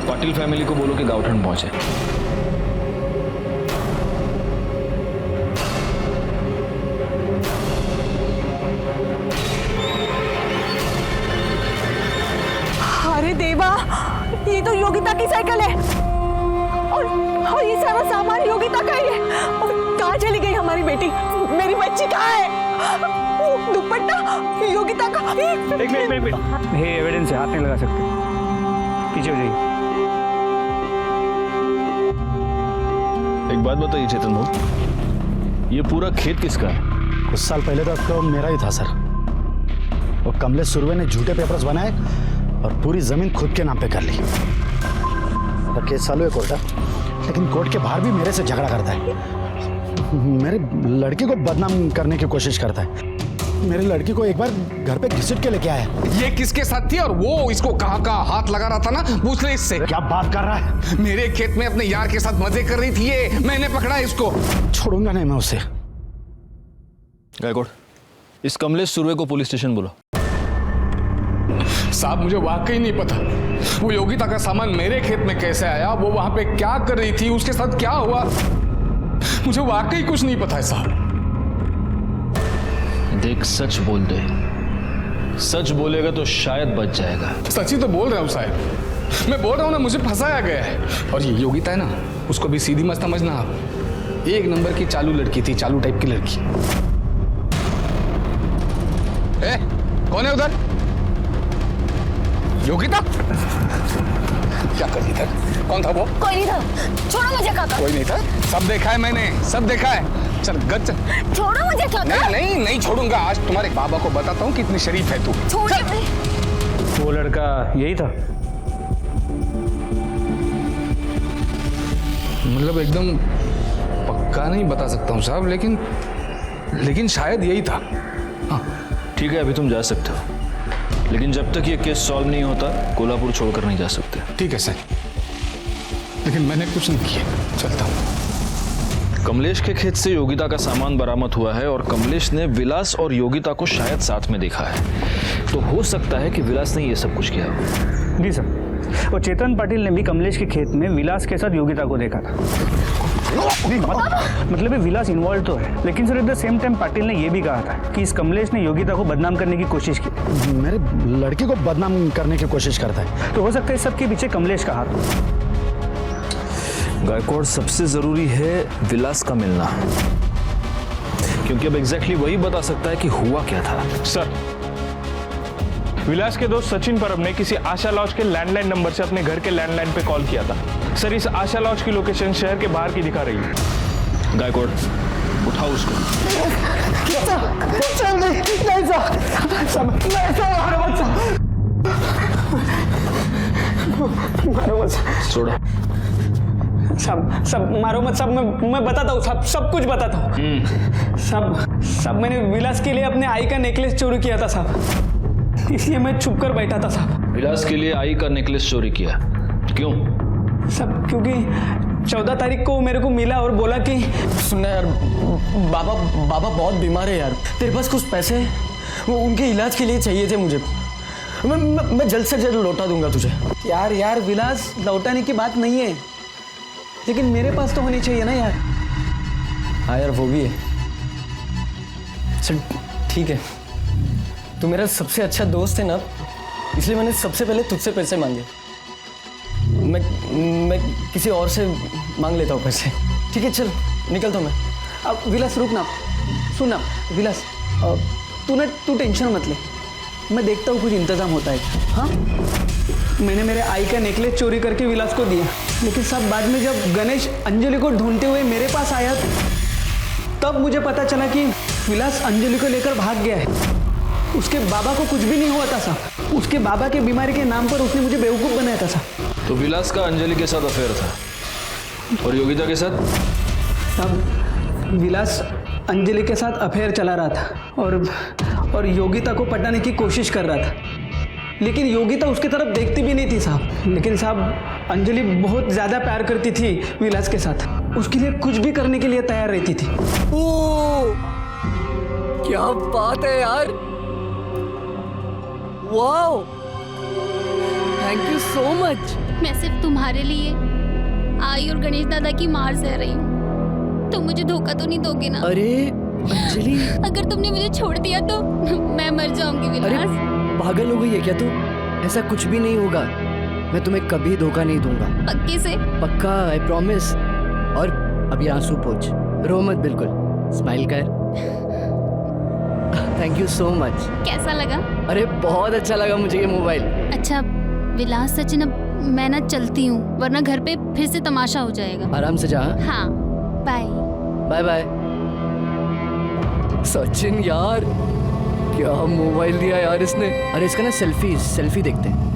पाटिल फैमिली को बोलो कि गाउठन पहुंचे। अरे देवा, ये तो योगिता की साइकिल है और ये सारा सामान योगिता का ही है। और कहाँ चली गई हमारी बेटी? मेरी बच्ची कहाँ है? दुपट्टा योगिता का। एक मिनट, ये एविडेंस है, हाथ नहीं लगा सकते, पीछे हो जाइए। एक बात बताइए चेतन भाई, ये पूरा खेत किसका है? कुछ साल पहले तक तो मेरा ही था सर। वो कमलेश सुरवे ने झूठे पेपर्स बनाए और पूरी जमीन खुद के नाम पे कर ली। तो केस चालू है कोर्ट, लेकिन कोर्ट के बाहर भी मेरे से झगड़ा करता है। मेरे लड़की को बदनाम करने की कोशिश करता है। मेरी लड़की को एक बार घर पे घसीट के लेके आया। ये किसके साथ थी और वो इसको कहाँ हाथ लगा रहा था ना, पूछ ले इससे। क्या बात कर रहा है? मेरे खेत में अपने यार के साथ मजे कर रही थी ये, मैंने पकड़ा इसको। छोड़ूंगा नहीं मैं उसे। गायकवाड़, इस कमलेश सुरवे को पुलिस स्टेशन बुलाओ। साहब मुझे वाकई नहीं पता वो योगिता का सामान मेरे खेत में कैसे आया, वो वहां पे क्या कर रही थी, उसके साथ क्या हुआ, मुझे वाकई कुछ नहीं पता है साहब। देख सच बोल दे, सच बोलेगा तो शायद बच जाएगा। सच ही तो बोल रहा हूँ साहब, मैं बोल रहा हूँ ना, मुझे फंसाया गया है। और ये योगिता है ना, उसको भी सीधी मत समझना आप। एक नंबर की चालू लड़की थी, चालू टाइप की लड़की। ए, कौन है उधर? योगिता? क्या कर रही था? कौन था वो? कोई नहीं था, छोड़ो मुझे काका। कोई नहीं था? सब देखा है मैंने, सब देखा है। चल गच। छोड़ो मुझे काका। नहीं छोड़ूंगा। आज तुम्हारे बाबा को बताता हूँ कितनी शरीफ है तू। वो लड़का यही था? मतलब एकदम पक्का नहीं बता सकता हूँ साहब, लेकिन शायद यही था। हाँ ठीक है, अभी तुम जा सकते हो, लेकिन जब तक ये केस सॉल्व नहीं होता कोल्हापुर छोड़कर नहीं जा सकते। ठीक है सर, लेकिन मैंने कुछ नहीं किया, चलता हूँ। कमलेश के खेत से योगिता का सामान बरामद हुआ है और कमलेश ने विलास और योगिता को शायद साथ में देखा है, तो हो सकता है कि विलास ने ये सब कुछ किया हो। जी सर, और चेतन पाटिल ने भी कमलेश के खेत में विलास के साथ योगिता को देखा था। मतलब ये विलास इन्वॉल्व तो है, लेकिन sir at the same time Patil ने ये भी कहा था कि इस कमलेश ने योगिता को बदनाम करने की कोशिश की। मेरे लड़के को बदनाम करने की कोशिश करता है, तो हो सकता है इस सबके पीछे कमलेश का हाथ। गायकवाड़, सबसे जरूरी है विलास का मिलना, क्योंकि अब एग्जैक्टली वही बता सकता है कि हुआ क्या था। सर, विलास के दोस्त सचिन परब ने किसी आशा लॉज के लैंडलाइन नंबर से अपने घर के लैंडलाइन पे कॉल किया था। सर, इस आशा लॉज की लोकेशन शहर के बाहर की दिखा रही है। गायकवाड़, उठाओ उसको। छोड़ो। सब मारो मत, सब मैं बताता हूँ, सब कुछ बताता हूँ। सब मैंने विलास के लिए अपने आई का नेकलेस चोरी किया था साहब, इसलिए मैं छुप कर बैठा था साहब। विलास के लिए आई का नेकलेस चोरी किया, क्यों? सब क्योंकि 14 तारीख को मेरे को मिला और बोला कि सुनना यार, बाबा बहुत बीमार है यार, तेरे पास कुछ पैसे वो उनके इलाज के लिए चाहिए थे मुझे। मैं जल्द से जल्द लौटा दूंगा तुझे। यार विलास, लौटाने की बात नहीं है, लेकिन मेरे पास तो होनी चाहिए ना यार। हाँ यार, वो भी है। चल ठीक है, तू मेरा सबसे अच्छा दोस्त है ना, इसलिए मैंने सबसे पहले तुझसे पैसे मांगे। मैं किसी और से मांग लेता हूँ पैसे। ठीक है, चल निकलता हूँ मैं। अब विलास रुक ना, सुन ना विलास, तू टेंशन मत ले, मैं देखता हूँ कुछ इंतजाम होता है। हाँ, मैंने मेरे आई का नेकलेस चोरी करके विलास को दिया, लेकिन सब बाद में जब गणेश अंजलि को ढूंढते हुए मेरे पास आया, तब मुझे पता चला कि विलास अंजलि को लेकर भाग गया है। उसके बाबा को कुछ भी नहीं हुआ था साहब, उसके बाबा के बीमारी के नाम पर उसने मुझे बेवकूफ़ बनाया था साहब। तो विलास का अंजलि के साथ अफेयर था, और योगिता के साथ? साहब, विलास अंजलि के साथ अफेयर चला रहा था और योगिता को पटाने की कोशिश कर रहा था, लेकिन योगिता उसकी तरफ देखती भी नहीं थी साहब। लेकिन साहब, अंजलि बहुत ज़्यादा प्यार करती थी विलास के साथ, उसके लिए कुछ भी करने के लिए तैयार रहती थी। ओ, क्या बात है यार, wow, thank you so much. मैं सिर्फ तुम्हारे लिए आई और गणेश दादा की मार सह रही हूँ, तुम मुझे धोखा तो नहीं दोगे ना? अरे अंजलि, अगर तुमने मुझे छोड़ दिया तो मैं मर जाऊंगी विलास। पागल हो गई है क्या तू? ऐसा कुछ भी नहीं होगा, मैं तुम्हें कभी धोखा नहीं दूंगा। पक्के से? पक्का, आई प्रॉमिस। और अभी आंसू पोंछ, रो मत, बिल्कुल स्माइल कर। Thank you so much. कैसा लगा? अरे बहुत अच्छा लगा मुझे ये मोबाइल। अच्छा विलास, सचिन, अब मैं ना चलती हूँ, वरना घर पे फिर से तमाशा हो जाएगा। आराम से जा। हाँ, बाय बाय बाय। सचिन यार, क्या मोबाइल दिया यार इसने। अरे इसका ना सेल्फी देखते हैं।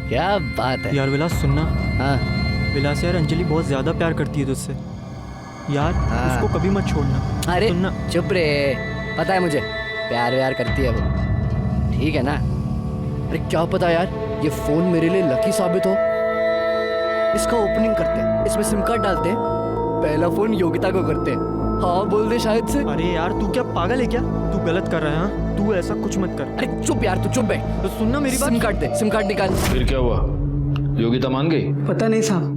क्या बात है यार। विलास सुनना। हाँ विलास यार, अंजलि बहुत ज्यादा प्यार करती है तुझसे यार, उसको कभी मत छोड़ना। अरे चुप रे, पता है मुझे प्यार व्यार करती है वो, ठीक है ना। अरे क्या पता यार, ये फोन मेरे लिए लकी साबित हो। इसका ओपनिंग करते हैं, इसमें सिम कार्ड डालते हैं, पहला फोन योगिता को करते हैं। हाँ बोल दे शायद से। अरे यार तू क्या पागल है क्या? तू गलत कर रहा है। तू ऐसा कुछ मत कर। अरे चुप यार, तू चुप बैठ। तो सुनना मेरी बात। सिम कार्ड दे, सिम कार्ड निकाल। फिर क्या हुआ? योगिता मान गई? पता नहीं साहब,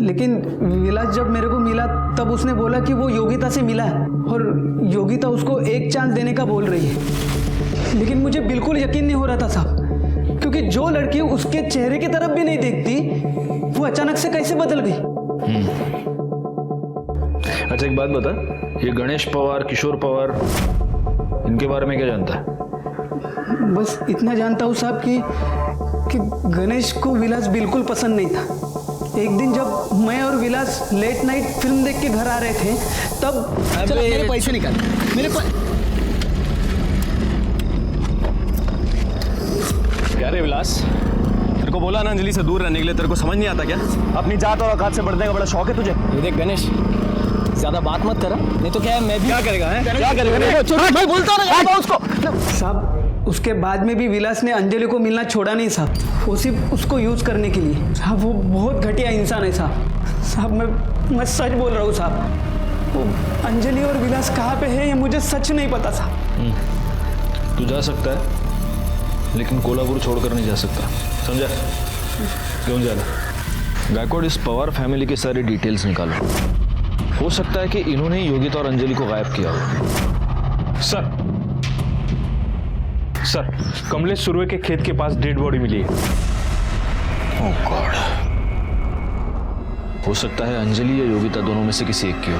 लेकिन विलास जब मेरे को मिला तब उसने बोला कि वो योगिता से मिला है और योगिता उसको एक चांस देने का बोल रही है। लेकिन मुझे बिल्कुल यकीन नहीं हो रहा था साहब, क्योंकि जो लड़की उसके चेहरे की तरफ भी नहीं देखती, वो अचानक से कैसे बदल गई। अच्छा एक बात बता, ये गणेश पवार, किशोर पवार, इनके बारे में क्या जानता है? बस इतना जानता हूँ साहब कि गणेश को विलास बिल्कुल पसंद नहीं था। एक दिन जब मैं और विलास लेट नाइट फिल्म देख के घर आ रहे थे, तब चलो मेरे पैसे निकाल। मेरे क्या रे विलास, तेरे को बोला ना अंजलि से दूर रहने के लिए, तेरे को समझ नहीं आता क्या? अपनी जात और औकात से बढ़ने का बड़ा शौक है तुझे? देख गणेश, ज्यादा बात मत करा, नहीं तो क्या है मैं भी। क्या करेगा है? क्या करेगा? मैं बोलता ना उसको। साहब, उसके बाद में भी विलास ने अंजलि को मिलना छोड़ा नहीं साहब, वो सिर्फ उसको यूज करने के लिए। साहब वो बहुत घटिया इंसान है साहब। साहब मैं सच बोल रहा हूँ साहब, वो अंजलि और विलास कहाँ पे है ये मुझे सच नहीं पता साहब। तू जा सकता है, लेकिन कोल्हापुर छोड़कर नहीं जा सकता, समझा? क्यों जाना? गायकवाड़, इस पवार फैमिली के सारे डिटेल्स निकालो। हो सकता है कि इन्होंने ही योगिता और अंजलि को गायब किया हो। सर, कमलेश सुरवे के खेत के पास डेड बॉडी मिली है। ओह गॉड, हो सकता है अंजलि या योगिता दोनों में से किसी एक की हो।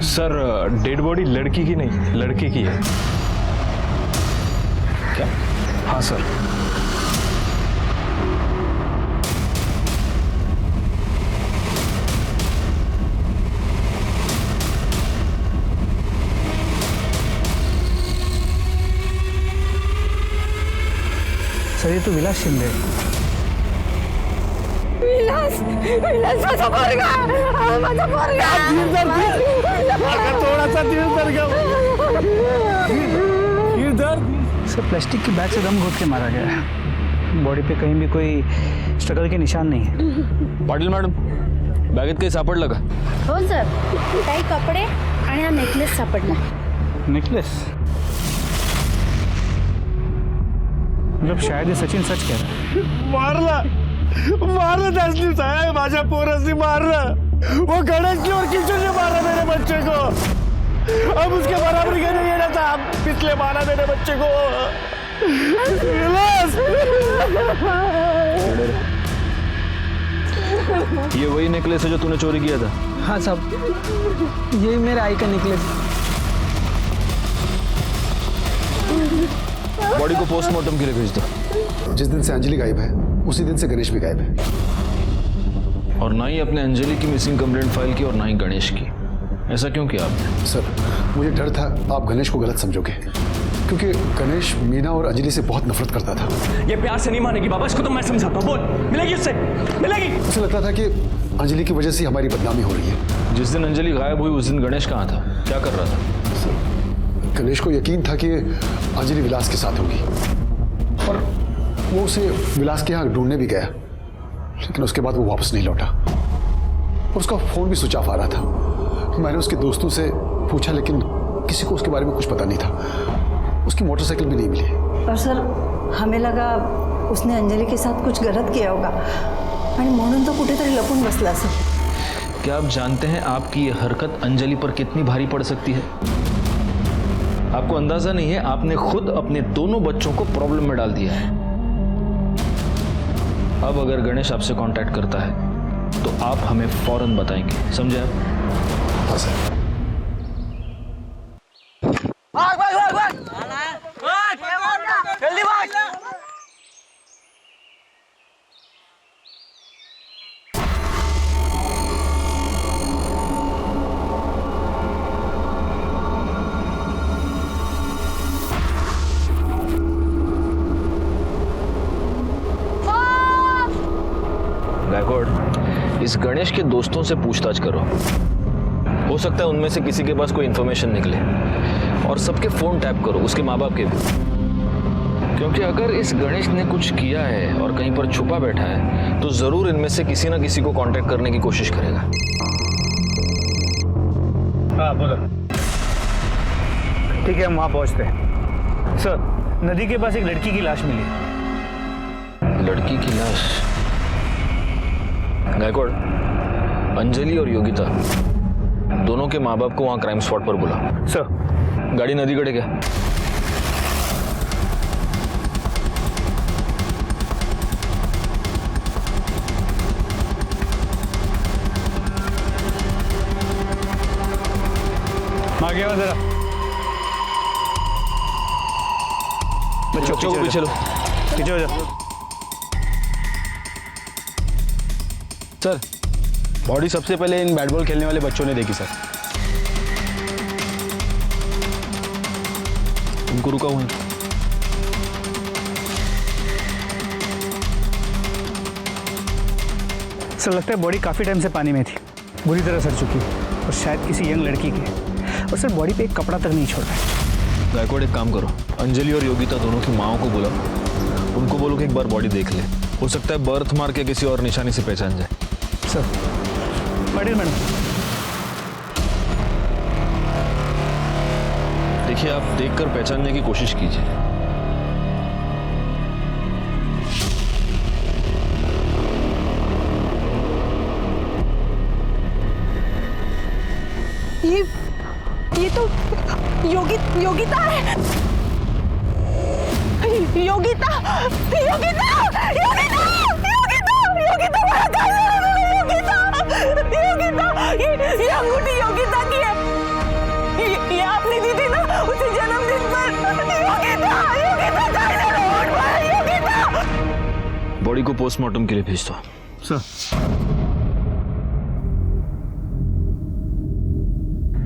सर, डेड बॉडी लड़की की नहीं, लड़के की है। क्या? हाँ सर। सर, ये तो विलास शिंदे। विलास, विलास माझा पोरगा, माझा पोरगा। थोड़ा सा दिल दर्द सर, प्लास्टिक की बैग से दम घोट के मारा गया है। बॉडी पे कहीं भी कोई स्ट्रगल के निशान नहीं है। पाटील मॅडम, बॅगेत काही सापडलं का? हो सर, काही कपडे आणि हा नेकलेस सापडला। नेकलेस? मतलब शायद ये सचिन सच कह रहा है। मारलं तसलीम साहेब, माझ्या पोरासी मारलं। वो गणेश की और किशोर ने मारा मेरे बच्चे को। अब उसके बराबरी का नहीं है ना था, पिछले मारा मेरे बच्चे को। ये वही नेकलेस है जो तूने चोरी किया था? हाँ साहब, यही मेरा आई का नेकलेस। बॉडी को पोस्टमार्टम के लिए भेज दो। जिस दिन से अंजलि गायब है उसी दिन से गणेश भी गायब है। और ना ही अपने अंजलि की मिसिंग कंप्लेंट फाइल की और ना ही गणेश की। ऐसा क्यों किया आपने? सर, मुझे डर था आप गणेश को गलत समझोगे, क्योंकि गणेश मीना और अंजलि से बहुत नफरत करता था। ये प्यार से नहीं मानेगी बाबा, इसको तो मैं समझाता हूँ। बोल, मिलेगी उससे, मिलेगी। उसे लगता था कि अंजलि की वजह से हमारी बदनामी हो रही है। जिस दिन अंजलि गायब हुई उस दिन गणेश कहाँ था, क्या कर रहा था? सर, गणेश को यकीन था कि अंजलि विलास के साथ होगी और वो उसे विलास के यहाँ ढूंढने भी गया, लेकिन उसके बाद वो वापस नहीं लौटा और उसका फोन भी स्विच ऑफ आ रहा था। मैंने उसके दोस्तों से पूछा लेकिन किसी को उसके बारे में कुछ पता नहीं था। उसकी मोटरसाइकिल भी नहीं मिली। और सर, हमें लगा उसने अंजलि के साथ कुछ गलत किया होगा आणि म्हणून तो कुठेतरी लपून बसला असेल। क्या आप जानते हैं आपकी ये हरकत अंजलि पर कितनी भारी पड़ सकती है? आपको अंदाजा नहीं है, आपने खुद अपने दोनों बच्चों को प्रॉब्लम में डाल दिया है। अब अगर गणेश आपसे कांटेक्ट करता है तो आप हमें फौरन बताएंगे, समझे आप? हाँ सर। भाग भाग भाग भाग, जल्दी भाग। गायकवाड़, इस गणेश के दोस्तों से पूछताछ करो। हो सकता है उनमें से किसी के पास कोई इंफॉर्मेशन निकले। और सबके फोन टैप करो, उसके माँ बाप के भी, क्योंकि अगर इस गणेश ने कुछ किया है और कहीं पर छुपा बैठा है तो जरूर इनमें से किसी ना किसी को कांटेक्ट करने की कोशिश करेगा। हाँ बोलो। ठीक है, हम वहाँ पहुँचते हैं। सर, नदी के पास एक लड़की की लाश मिली। लड़की की लाश? गायकवाड़, अंजलि और योगिता दोनों के माँ बाप को वहां क्राइम स्पॉट पर बुला। सर। गाड़ी नदी कड़े क्या? आगे आओ जरा। बच्चों को पीछे लो। पीछे हो जाओ। सर, बॉडी सबसे पहले इन बैट बॉल खेलने वाले बच्चों ने देखी सर। उनको रुका हुआ। सर, लगता है बॉडी काफी टाइम से पानी में थी, बुरी तरह सड़ चुकी और शायद किसी यंग लड़की की। और सर, बॉडी पे एक कपड़ा तक नहीं छोड़ रहा है। गायकवाड़, एक काम करो, अंजलि और योगिता दोनों की माओ को बुलाओ, उनको बोलो कि एक बार बॉडी देख ले। हो सकता है बर्थ मार्क या किसी और निशानी से पहचान जाए। Sir, Patil madam. देखिए, आप देखकर पहचानने की कोशिश कीजिए। ये तो योगिता है। योगिता ये अंगूठी योगिता की है। ये आपने दी थी ना उसे जन्मदिन पर। योगिता बॉडी को पोस्टमार्टम के लिए भेज दो।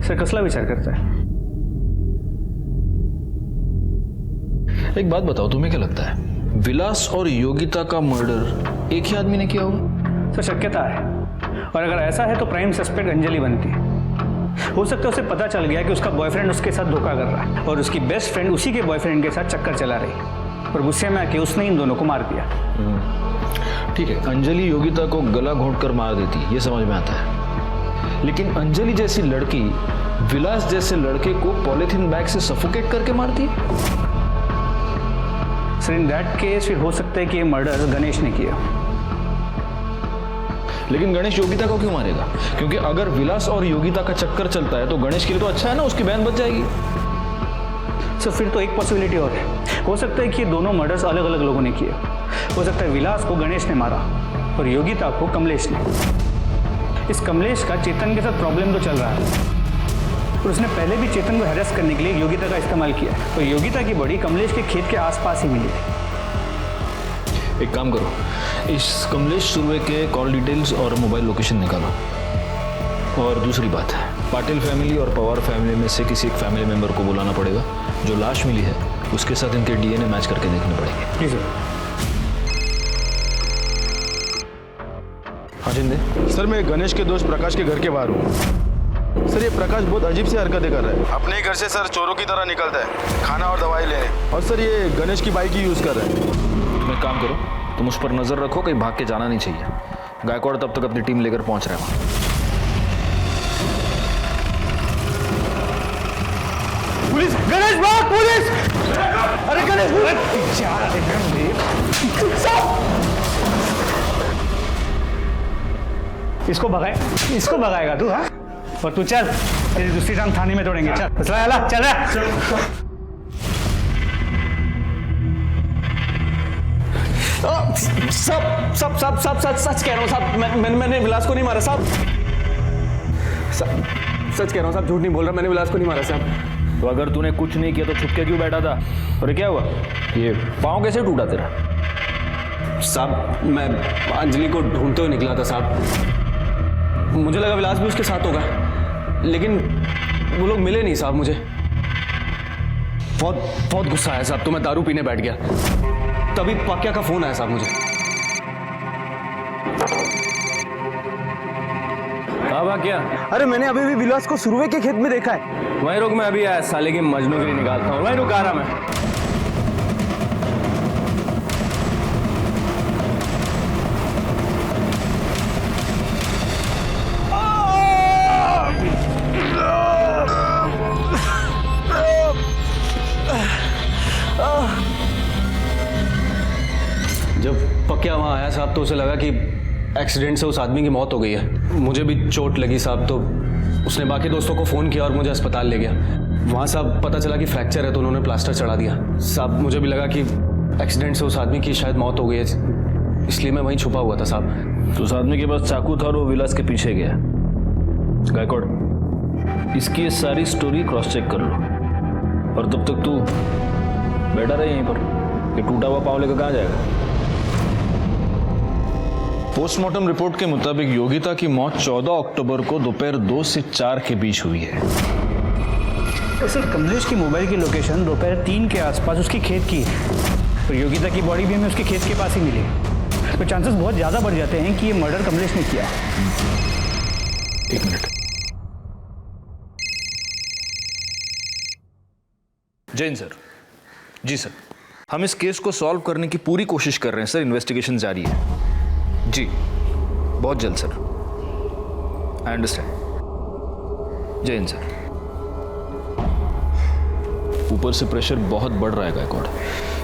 सर कसला विचार करता है? एक बात बताओ, तुम्हें क्या लगता है विलास और योगिता का मर्डर एक ही आदमी ने किया होगा? सर शक्यता है, और अगर ऐसा है तो प्राइम सस्पेक्ट अंजलि बनती है। हो सकता है उसे पता चल गया कि उसका बॉयफ्रेंड उसके साथ धोखा कर रहा है और उसकी बेस्ट फ्रेंड उसी के बॉयफ्रेंड के साथ चक्कर चला रही है, और गुस्से में आके उसने इन दोनों को मार दिया। ठीक है, अंजलि योगिता को गला घोंट कर मार देती, ये समझ में आता है, लेकिन अंजलि जैसी लड़की विलास जैसे लड़के को पॉलिथीन बैग से सफोकेट करके मारती। सर इन दैट केस फिर हो सकता है कि ये मर्डर गणेश ने किया। लेकिन गणेश योगिता को क्यों मारेगा? क्योंकि अगर विलास और योगिता का चक्कर चलता है तो गणेश के लिए तो अच्छा है ना, उसकी बहन बच जाएगी। सर फिर तो एक पॉसिबिलिटी और है, हो सकता है कि ये दोनों मर्डर्स अलग अलग लोगों ने किए। हो सकता है विलास को गणेश ने मारा और योगिता को कमलेश ने। इस कमलेश का चेतन के साथ प्रॉब्लम तो चल रहा है, और उसने पहले भी चेतन को हैरेस करने के लिए योगिता का इस्तेमाल किया, और योगिता की बॉडी कमलेश के खेत के आसपास ही मिली है। एक काम करो, इस कमलेश सुर्वे के कॉल डिटेल्स और मोबाइल लोकेशन निकालो। और दूसरी बात है, पाटिल फैमिली और पवार फैमिली में से किसी एक फैमिली मेंबर को बुलाना पड़ेगा। जो लाश मिली है उसके साथ इनके डीएनए मैच करके देखने पड़ेंगे। जी सर। हाँ जिंदे। सर मैं गणेश के दोस्त प्रकाश के घर के बाहर हूँ। सर ये प्रकाश बहुत अजीब सी हरकतें कर रहा है। अपने ही घर से सर चोरों की तरह निकलता है खाना और दवाई लेने, और सर ये गणेश की बाइक ही यूज कर रहा है। तुम एक काम करो, तुम उस पर नजर रखो, कहीं भाग के जाना नहीं चाहिए। गायकवाड़ तब तक अपनी टीम लेकर पहुंच रहे हैं वहां। पुलिस! गणेश भाग! पुलिस! अरे गणेश! इसको भगाएगा तू? हाँ, और तू चल, तेरी दूसरी टांग थाने में तोड़ेंगे। चल चल रहा। सब सच कह रहा हूँ साहब। मैंने विलास को नहीं मारा साहब। सच कह रहा हूँ साहब, झूठ नहीं बोल रहा, मैंने विलास को नहीं मारा साहब। तो अगर तूने कुछ नहीं किया तो छुप के क्यों बैठा था? और क्या हुआ, ये पाँव कैसे टूटा तेरा? साहब मैं अंजलि को ढूंढते हुए निकला था साहब, मुझे लगा विलास भी उसके साथ होगा, लेकिन वो लोग मिले नहीं साहब। मुझे बहुत गुस्सा आया साहब, तो मैं दारू पीने बैठ गया, तभी पाक्या का फोन आया साहब मुझे। कहाँ क्या? अरे मैंने अभी भी विलास को सुरवे के खेत में देखा है। वहीं रुक, मैं अभी आया, साले की मजनू के लिए निकालता हूँ। वहीं रुक, आ रहा मैं। जब पक्या वहां आया साहब तो उसे लगा कि एक्सीडेंट से उस आदमी की मौत हो गई है। मुझे भी चोट लगी साहब, तो उसने बाकी दोस्तों को फ़ोन किया और मुझे अस्पताल ले गया। वहाँ साहब पता चला कि फ्रैक्चर है, तो उन्होंने प्लास्टर चढ़ा दिया। साहब मुझे भी लगा कि एक्सीडेंट से उस आदमी की शायद मौत हो गई है, इसलिए मैं वहीं छुपा हुआ था साहब। तो उस आदमी के पास चाकू था और वो विलास के पीछे गया। गायकवाड़, इसकी ये सारी स्टोरी क्रॉस चेक कर लो, और तब तक तू बैठा रहे यहीं पर। ये टूटा हुआ पाँव लेकर कहाँ जाएगा? पोस्टमार्टम रिपोर्ट के मुताबिक योगिता की मौत 14 अक्टूबर को दोपहर 2 से 4 के बीच हुई है। तो सर कमलेश की मोबाइल की लोकेशन दोपहर 3 के आसपास उसकी खेत की है, और योगिता की बॉडी भी हमें उसके खेत के पास ही मिली, तो चांसेस बहुत ज़्यादा बढ़ जाते हैं कि ये मर्डर कमलेश ने किया। एक मिनट। जैन सर। जी सर, हम इस केस को सॉल्व करने की पूरी कोशिश कर रहे हैं सर, इन्वेस्टिगेशन जारी है। जी बहुत जल्द सर। I understand. जय हिंद सर। ऊपर से प्रेशर बहुत बढ़ रहा है गायकवाड़,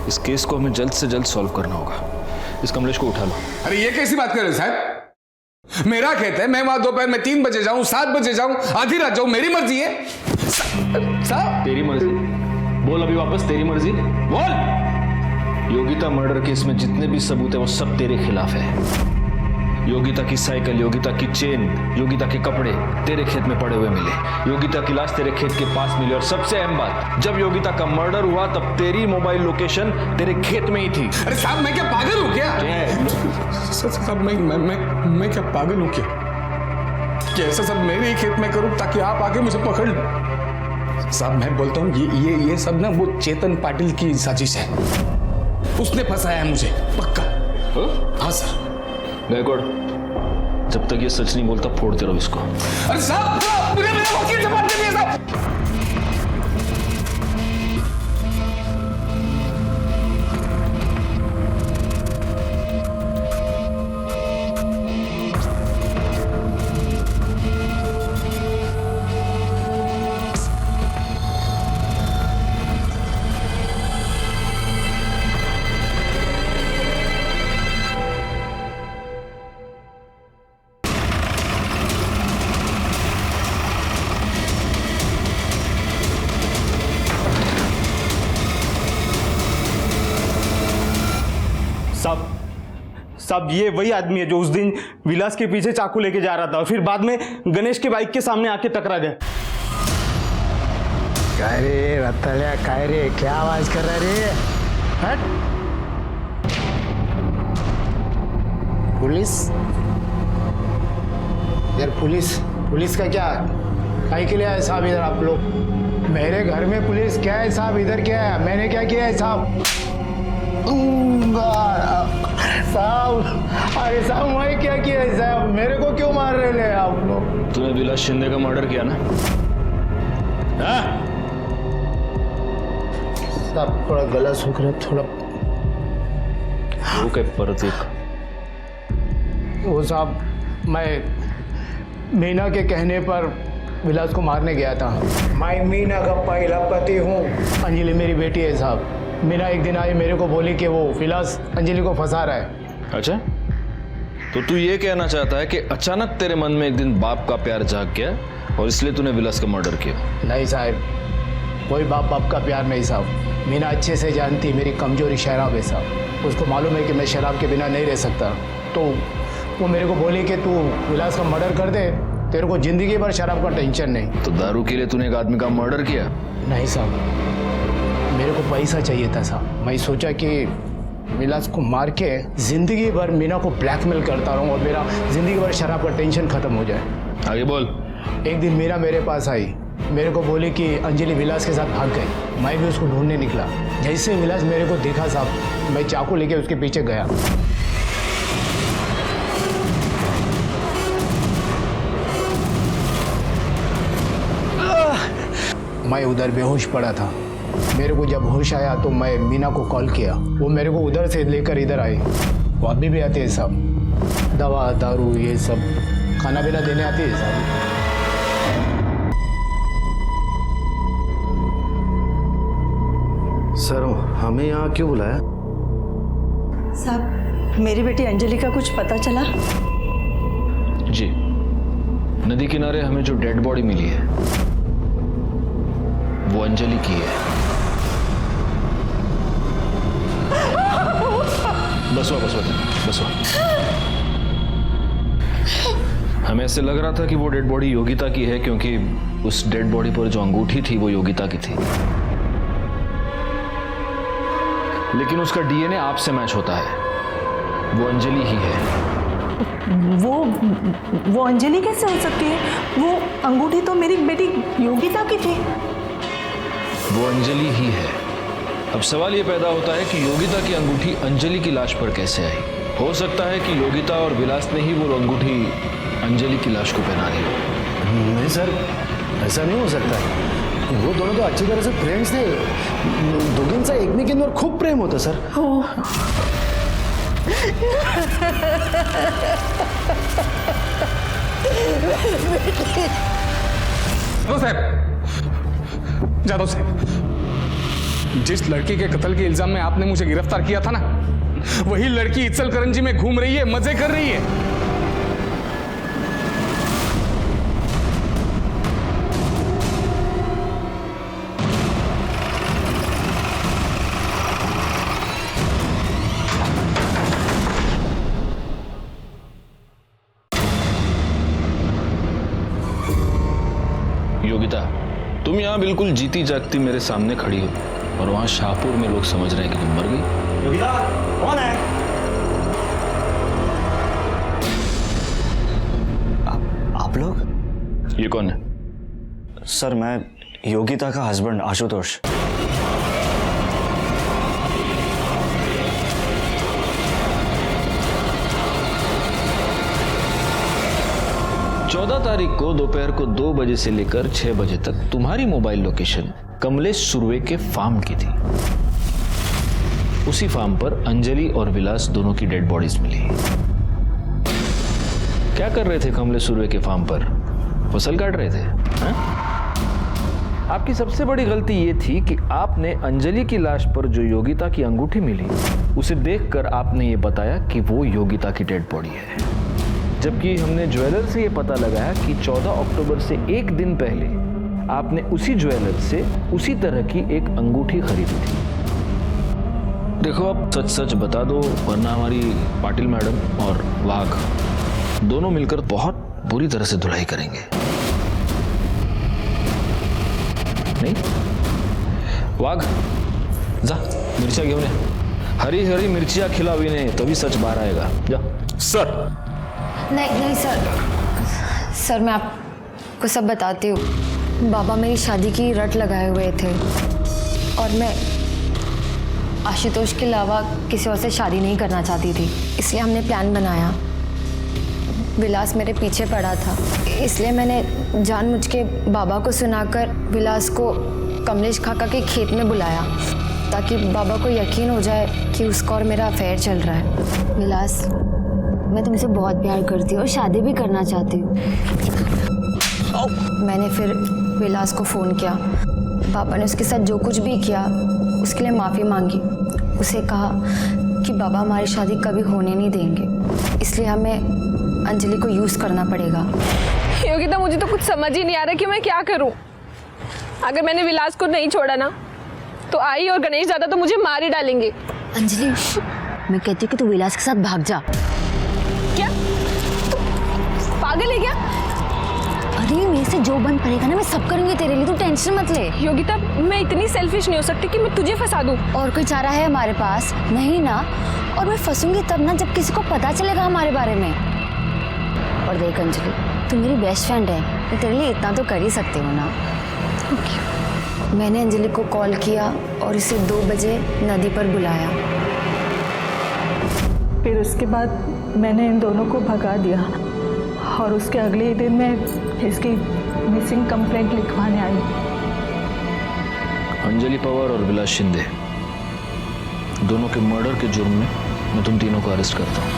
इस केस को हमें जल्द से जल्द सॉल्व करना होगा। इस कमलेश को उठा लो। अरे ये कैसी बात कर रहे हो साहब? मेरा खेत है, मैं वहां दोपहर में 3 बजे जाऊं, 7 बजे जाऊं, आधी रात जाऊं, मेरी मर्जी है। साहब तेरी मर्जी? बोल अभी वापस, तेरी मर्जी बोल। योगिता मर्डर केस में जितने भी सबूत है वो सब तेरे खिलाफ है। योगिता की साइकिल, योगिता की चेन, योगिता के कपड़े तेरे खेत में पड़े हुए मिले, योगिता की लाश तेरे खेत के पास मिली, और सबसे अहम बात, जब योगिता का मर्डर हुआ तब तेरी मोबाइल लोकेशन तेरे खेत में ही थी। अरे साहब मैं क्या पागल हूं क्या? साहब मैं क्या पागल हूं क्या? कि ऐसा सब मेरे ही खेत में करूं ताकि आप आके मुझे पकड़ लो? साहब मैं बोलता हूं ये सब ना वो चेतन पाटिल की साजिश है, उसने फंसाया है मुझे पक्का। हाँ सर। गायकवाड़, जब तक ये सच नहीं बोलता फोड़ते रहो इसको। अरे साहब मेरे वकील से बात करिए साहब। साहब ये वही आदमी है जो उस दिन विलास के पीछे चाकू लेके जा रहा था और फिर बाद में गणेश के बाइक के सामने आके टकरा गया। काय रे रत्तल्या, काय रे, क्या आवाज कर रहा रे? हट। पुलिस यार, पुलिस का क्या? काहे के लिए आए साहब इधर आप लोग? मेरे घर में पुलिस क्या है साहब? इधर क्या है? मैंने क्या किया है साहब? साहब अरे साहब मैं क्या किया है साहब? मेरे को क्यों मार रहे हैं आप लोग? तूने विलास शिंदे का मर्डर किया ना? साहब थोड़ा गला सूख रहा, थोड़ा परत एक। वो साहब मैं मीना के कहने पर विलास को मारने गया था। मैं मीना का पहला पति हूँ। अंजलि मेरी बेटी है साहब। मीना एक दिन आई, मेरे को बोली कि वो विलास अंजलि को फंसा रहा है। अच्छा, तो तू ये कहना चाहता है कि अचानक तेरे मन में एक दिन बाप का प्यार जाग गया और इसलिए तूने विलास का मर्डर किया? नहीं साहब, कोई बाप का प्यार नहीं साहब। मीना अच्छे से जानती मेरी कमजोरी शराब है साहब। उसको मालूम है कि मैं शराब के बिना नहीं रह सकता, तो वो मेरे को बोली कि तू विलास का मर्डर कर दे, तेरे को जिंदगी भर शराब का टेंशन नहीं। तो दारू के लिए तूने एक आदमी का मर्डर किया? नहीं साहब, मेरे को पैसा चाहिए था साहब। मैं सोचा कि विलास को मार के जिंदगी भर मीना को ब्लैकमेल करता रहूं और मेरा जिंदगी भर शराब का टेंशन खत्म हो जाए। आगे बोल। एक दिन मीना मेरे पास आई, मेरे को बोली कि अंजलि विलास के साथ भाग गई। मैं भी उसको ढूंढने निकला। जैसे विलास मेरे को देखा साहब, मैं चाकू लेके उसके पीछे गया। मैं उधर बेहोश पड़ा था। मेरे को जब होश आया तो मैं मीना को कॉल किया। वो मेरे को उधर से लेकर इधर आई। वो अभी भी आते हैं साहब, दवा दारू ये सब खाना पीना देने आती है साहब। सर हमें यहाँ क्यों बुलाया? साहब मेरी बेटी अंजलि का कुछ पता चला? जी, नदी किनारे हमें जो डेड बॉडी मिली है वो अंजलि की है। बसवा। हमें ऐसे लग रहा था कि वो डेड बॉडी योगिता की है क्योंकि उस डेड बॉडी पर जो अंगूठी थी वो योगिता की थी, लेकिन उसका डीएनए आपसे मैच होता है। वो अंजलि ही है। वो अंजलि कैसे हो सकती है? वो अंगूठी तो मेरी बेटी योगिता की थी। वो अंजलि ही है। अब सवाल ये पैदा होता है कि योगिता की अंगूठी अंजलि की लाश पर कैसे आई? हो सकता है कि योगिता और विलास ने ही वो अंगूठी अंजलि की लाश को पहना दी। नहीं सर, ऐसा नहीं हो सकता। वो दोनों तो अच्छी तरह से फ्रेंड्स थे। दोघींचा एकमेकींवर खूप प्रेम होतं सर। जादव साहब, जिस लड़की के कत्ल के इल्जाम में आपने मुझे गिरफ्तार किया था ना, वही लड़की इचलकरंजी में घूम रही है, मजे कर रही है। योगिता, तुम यहाँ बिल्कुल जीती जागती मेरे सामने खड़ी हो और वहां शाहपुर में लोग समझ रहे हैं कि तुम मर गई। योगिता कौन है? आप लोग? ये कौन है? सर मैं योगिता का हस्बैंड आशुतोष। 14 तारीख को दोपहर को 2 बजे से लेकर 6 बजे तक तुम्हारी मोबाइल लोकेशन कमलेश सुरवे के फार्म की थी। उसी फार्म पर अंजलि और विलास दोनों की डेड बॉडीज मिली। क्या कर रहे थे कमलेश सुरवे के फार्म पर? फसल काट रहे थे? हा? आपकी सबसे बड़ी गलती यह थी कि आपने अंजलि की लाश पर जो योगिता की अंगूठी मिली उसे देखकर आपने ये बताया कि वो योगिता की डेड बॉडी है, जबकि हमने ज्वेलर से ये पता लगाया कि 14 अक्टूबर से एक दिन पहले आपने उसी ज्वेलर से उसी तरह की एक अंगूठी खरीदी थी। देखो आप सच सच बता दो, वरना हमारी पाटिल मैडम और वाघ दोनों मिलकर बहुत बुरी तरह से धुलाई करेंगे। नहीं वाघ, जा मिर्चा घेऊन ये। हरी हरी मिर्चियां खिलावी ने तभी सच बाहर आएगा। जा। सर नहीं सर मैं आपको सब बताती हूँ। बाबा मेरी शादी की रट लगाए हुए थे और मैं आशुतोष के अलावा किसी और से शादी नहीं करना चाहती थी, इसलिए हमने प्लान बनाया। विलास मेरे पीछे पड़ा था, इसलिए मैंने जानबूझ के बाबा को सुनाकर विलास को कमलेश काका के खेत में बुलाया ताकि बाबा को यकीन हो जाए कि उसका और मेरा अफेयर चल रहा है। विलास, मैं तुमसे बहुत प्यार करती हूँ और शादी भी करना चाहती हूँ। मैंने फिर विलास को फ़ोन किया। पापा ने उसके साथ जो कुछ भी किया उसके लिए माफ़ी मांगी। उसे कहा कि बाबा हमारी शादी कभी होने नहीं देंगे, इसलिए हमें अंजलि को यूज़ करना पड़ेगा। योगिता, मुझे तो कुछ समझ ही नहीं आ रहा कि मैं क्या करूं। अगर मैंने विलास को नहीं छोड़ा ना तो आई और गणेश दादा तो मुझे मार ही डालेंगे। अंजलि, मैं कहती हूँ कि तू विलास के साथ भाग जा। क्या तू पागल है क्या? अरे मेरे से जो बन पड़ेगा ना मैं सब करूंगी तेरे लिए, तू टेंशन मत ले। योगिता, मैं इतनी सेल्फिश नहीं हो सकती कि मैं तुझे फंसा दूं। और कोई चारा है हमारे पास? नहीं ना। और मैं फंसूंगी तब ना जब किसी को पता चलेगा हमारे बारे में। और देख अंजलि, तू मेरी बेस्ट फ्रेंड है, मैं तेरे लिए इतना तो कर ही सकती हूँ ना। मैंने अंजलि को कॉल किया और उसे 2 बजे नदी पर बुलाया। फिर उसके बाद मैंने इन दोनों को भगा दिया और उसके अगले ही दिन मैं इसकी मिसिंग कंप्लेंट लिखवाने आई। अंजलि पवार और विलास शिंदे दोनों के मर्डर के जुर्म में मैं तुम तीनों को अरेस्ट करता हूँ।